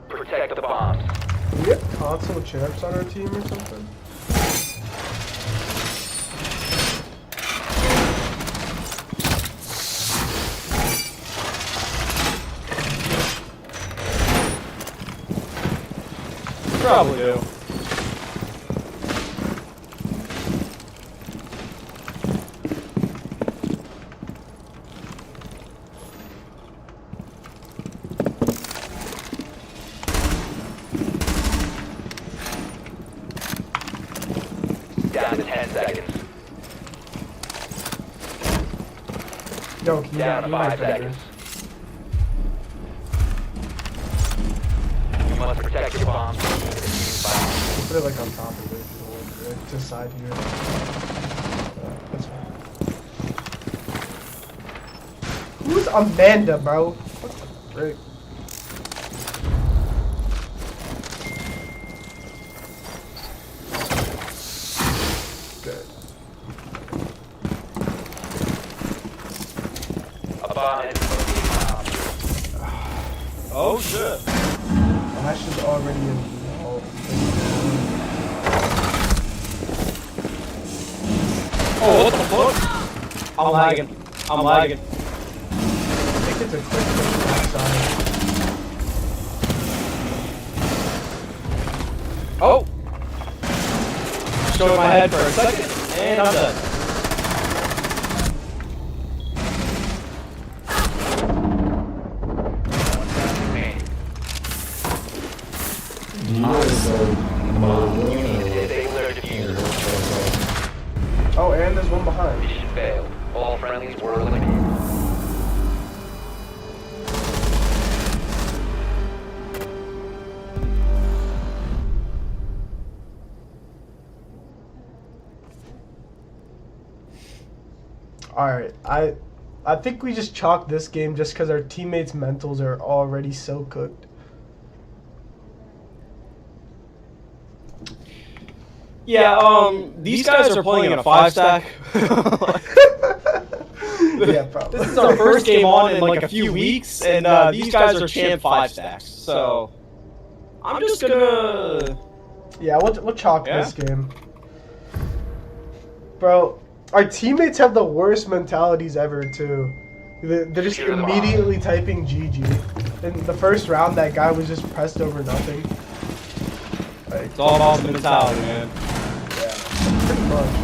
Protect the bombs. Do we have console champs on our team or something? Probably do. Down to 10 seconds. Yo, can you Down to 5 seconds. You must protect your bombs. Put it like on top of it, like to the side here. That's fine. Who's Amanda, bro? What the frick? Good. A bomb has been Oh shit. Ash is already in. Oh, what the fuck? I'm lagging. I'm lagging. I think it's a quick push backside. Oh! Showed my head for a second, and I'm done. Oh, and there's one behind. Mission failed. All friendlies were eliminated. Alright, I think we just chalk this game just because our teammates' mentals are already so cooked. Yeah, these guys are playing in a 5-stack. Yeah, probably. This is our first game on in like a few weeks, and these guys are champ 5-stacks. So I'm just gonna. Yeah, we'll chalk this game, bro. Our teammates have the worst mentalities ever too. They're just immediately typing GG. In the first round, that guy was just pressed over nothing. Like, It's all about the mentality, man. yeah, pretty much.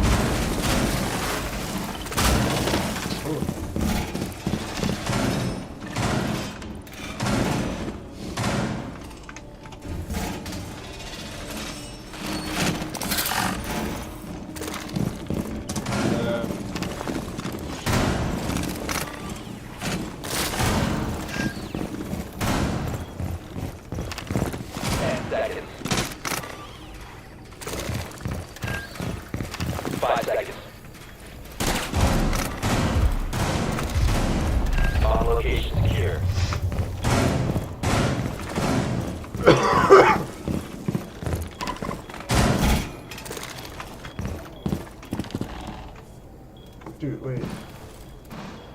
Dude, wait.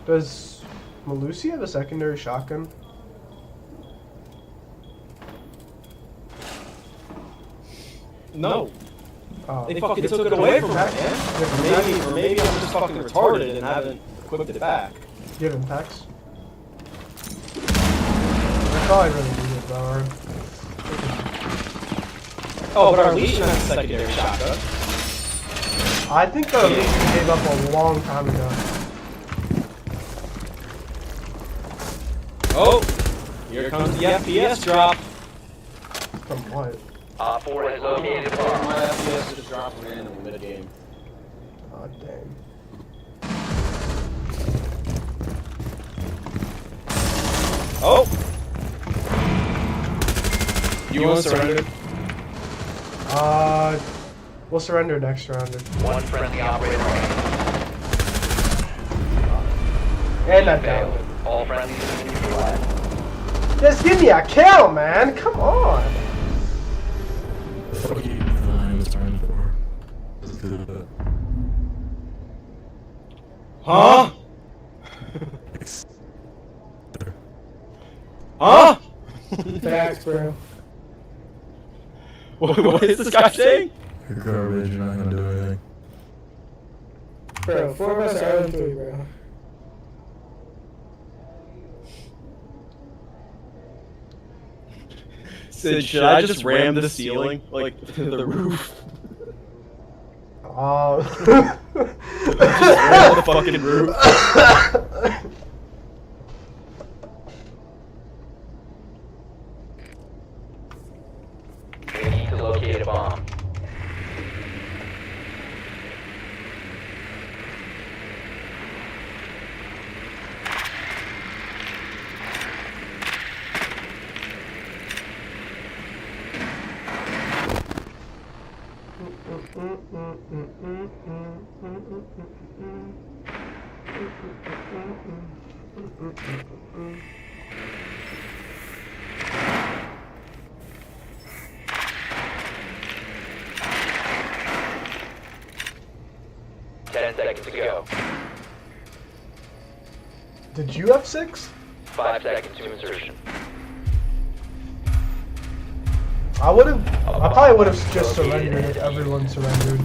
Does Malusi have a secondary shotgun? No. Oh. They fucking took it away from me, man. Or maybe I'm just fucking retarded and haven't equipped it back. Do you have impacts? That's probably really good, bro. Oh, but our Legion has a secondary shotgun. I think the Legion gave up a long time ago. Oh, here comes the FPS drop. From what? Op 4 has located a bomb. My FPS just dropped random mid-game. Oh, dang. Oh! You want to surrender? We'll surrender next round. One friendly operator. And I failed. All friendlies have been neutralized. Just give me a kill, man. Come on. Fuck you. I was trying for. Let's do that. Huh? Huh? Facts, bro. What is this guy saying? You're garbage, you're not gonna do anything. Bro, 4 of us are on 3, bro. Sid, should I just ram the ceiling? Like, the roof? Oh. Just ram the fucking roof. We need to locate a bomb. Seconds to go. Did you have 6? 5 seconds to insertion. I probably would have just surrendered if everyone surrendered.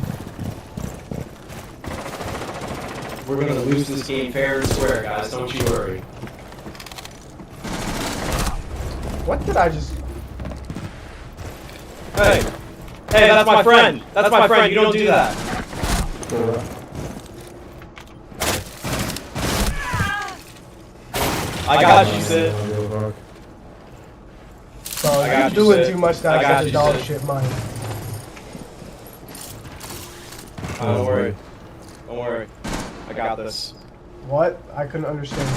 We're gonna lose this game fair and square, guys. Don't you worry. What did I just... Hey! Hey, that's my friend! That's my friend, you don't do that! I got you, Sid. Bro, you're doing too much now. Such a dog shit mind. Don't worry. Don't worry. I got this. What? I couldn't understand.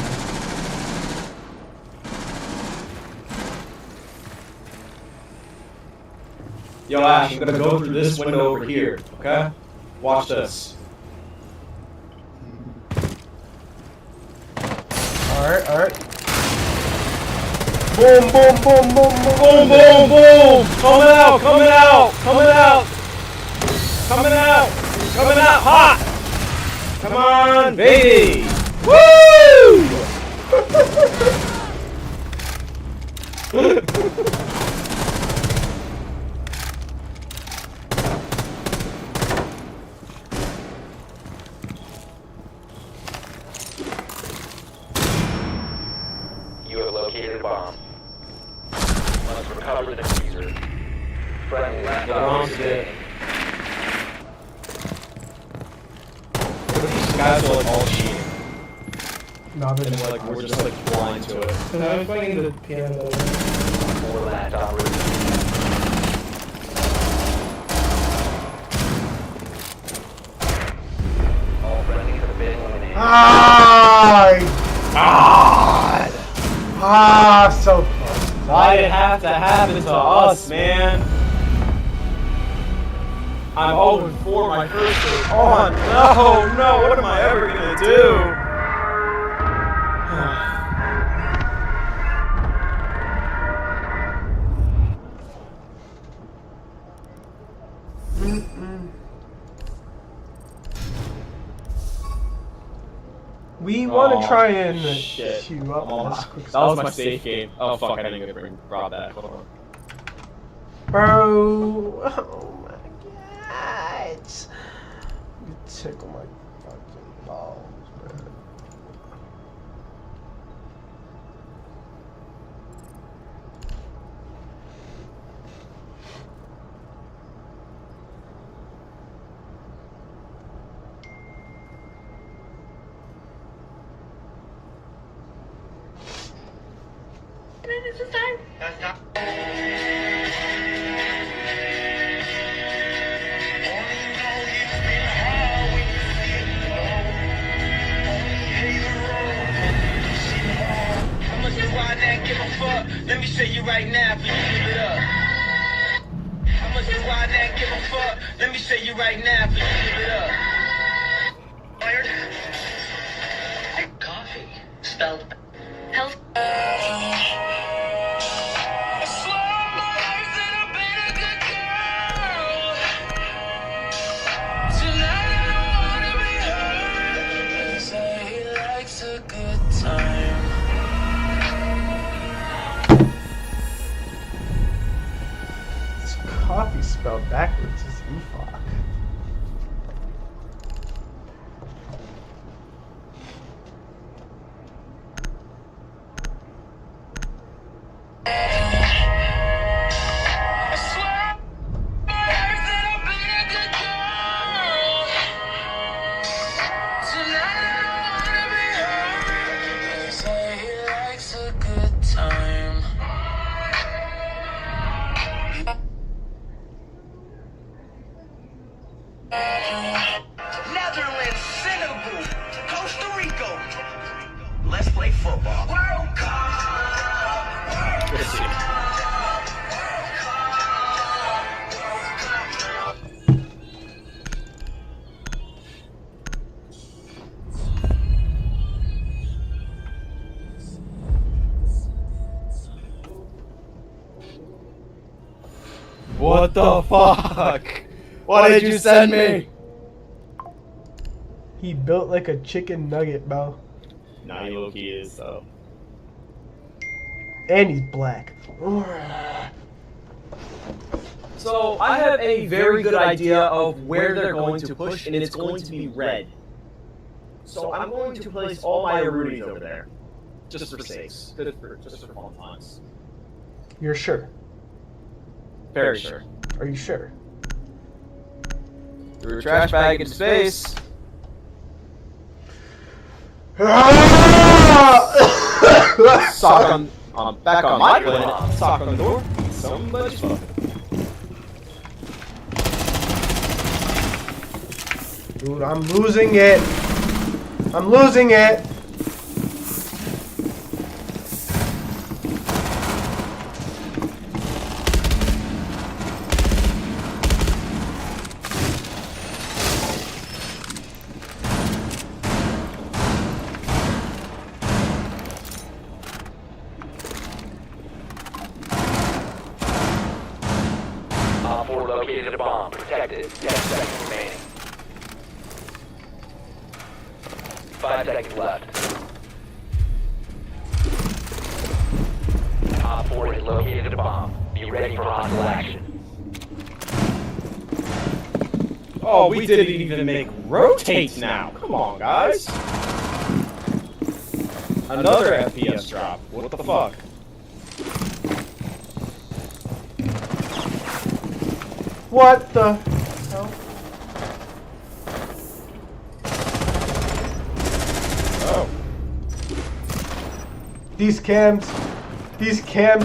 Yo, Ash, I'm gonna go through this window over here, okay? Watch this. Alright, alright. Boom, boom, boom, boom, boom, boom, boom, boom! Coming out, coming out, coming out! Coming out, coming out, hot! Come on, baby! Woo! You have located a bomb. Must recover the diffuser. Friendly last bomb's operator. These guys are like all cheating. Nah, they're And just like we're just like blind to it. And I was playing the piano. 4 last operators. All friendlies have been eliminated. God! Ah, so close. Why'd it have to happen to us, man? I'm 0-4 my first game. Oh no, what am I ever gonna do? We want to try and shit. queue up as quick as That was my safe game. Oh fuck, I didn't get to grab that. Hold on. Bro, oh my god. You tickle my fucking balls, man. This is time. right now if you give it up. How much do I not give a fuck? Let me show you right now if you give it up. Fired. Coffee. Spelled health. Coffee spelled backwards is EFOC. Netherlands, Senegal, Costa Rica. Let's play football. World Cup. World What the fuck? Why did you send me? He built like a chicken nugget, bro. Nah, he low-key is, though. And he's black. So, I have a very good idea of where they're going to push, and it's going to be red. So, I'm going to place all my Aruni's over there. Just for sakes. Just for fun times. You're sure? Very sure. Are you sure? Threw a trash bag into space. Sock on, back on my planet. Sock on the door. Somebody's fucking. Dude, I'm losing it. I'm losing it. Op 4 located a bomb. Protect it. 10 seconds remaining. 5 seconds left. Op 4 has located a bomb. Be ready for hostile action. Oh, we didn't even make rotate now. Come on, guys. Another FPS drop. What the fuck? What the hell? Oh. These cams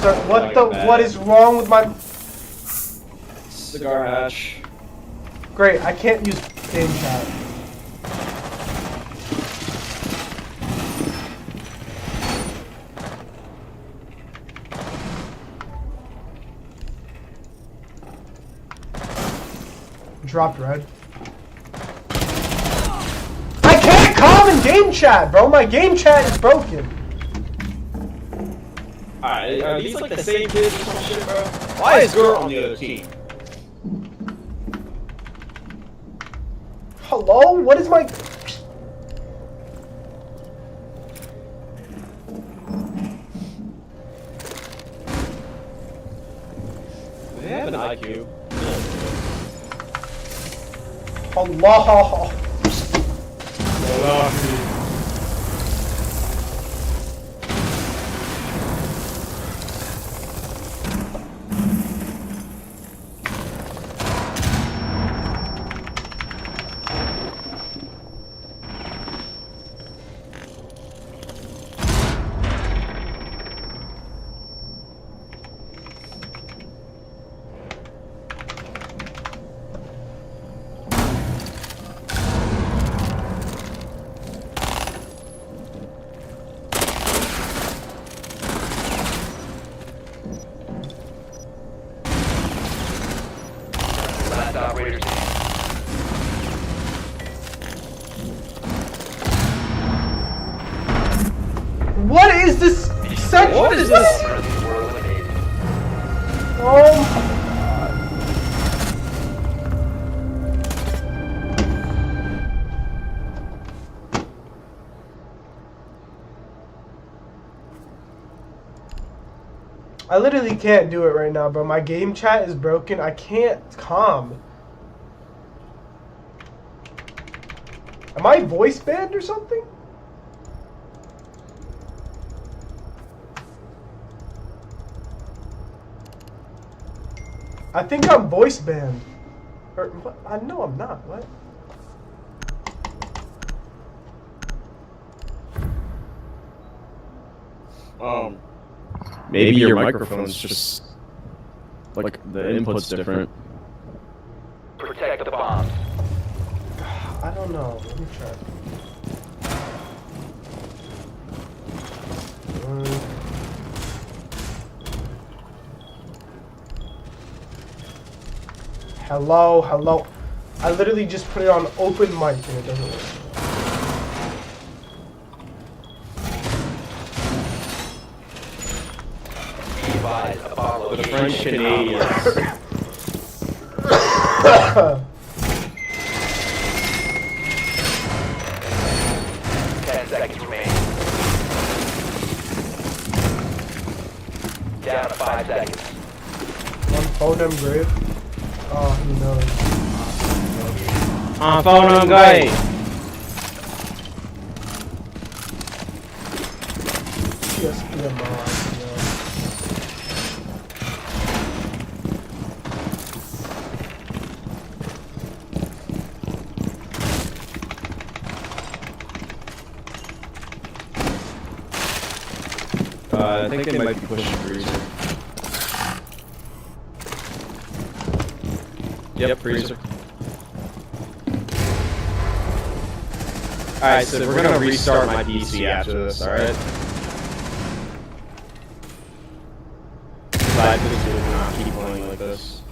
are what is wrong with my Cigar hash. Great, I can't use game chat. Dropped red. I can't comment game chat, bro. My game chat is broken. Alright, are these like the same kids or some shit, bro? Why is girl on the other team? Hello? What is my... They have an IQ. Allah. What is this? Oh. I literally can't do it right now, bro. My game chat is broken. I can't calm. Am I voice banned or something? I think I'm voice banned. Or what? I know I'm not. What? Maybe your microphone's just like the input's different. Protect the bombs. I don't know. Let me try. Hello, hello. I literally just put it on open mic and it doesn't work. The French Canadians. 10 seconds remaining. Down to 5 seconds. One phone him grave. Oh, he knows. Phone him guy. Just be a mod. I think they might be pushing freezer. Yep, freezer. Alright, so we're gonna restart my PC after this, alright? I just will not keep playing like this.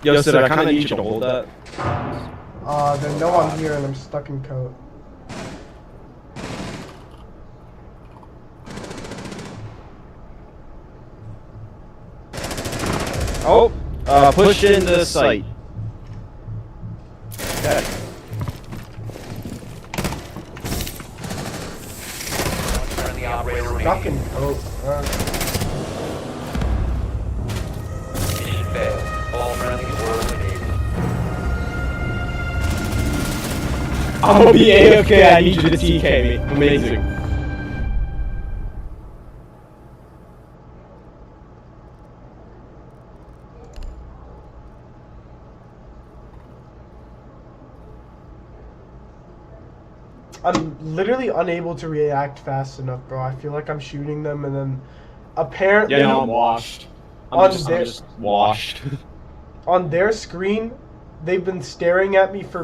Yo, Sid, I kinda need you to hold that. They know I'm here and I'm stuck in code. Oh, push into sight. Okay. Stuck in code. Mission failed. All friendlies were eliminated. I'm gonna be AFK, I need you to TK me. Amazing. I'm literally unable to react fast enough, bro. I feel like I'm shooting them and then apparently... Yeah, no, I'm washed. I'm just washed. On their screen, they've been staring at me for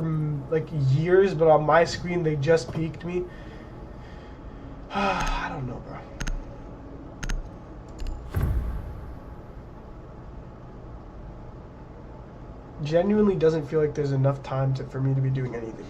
like years, but on my screen, they just peeked me. I don't know, bro. Genuinely doesn't feel like there's enough time for me to be doing anything.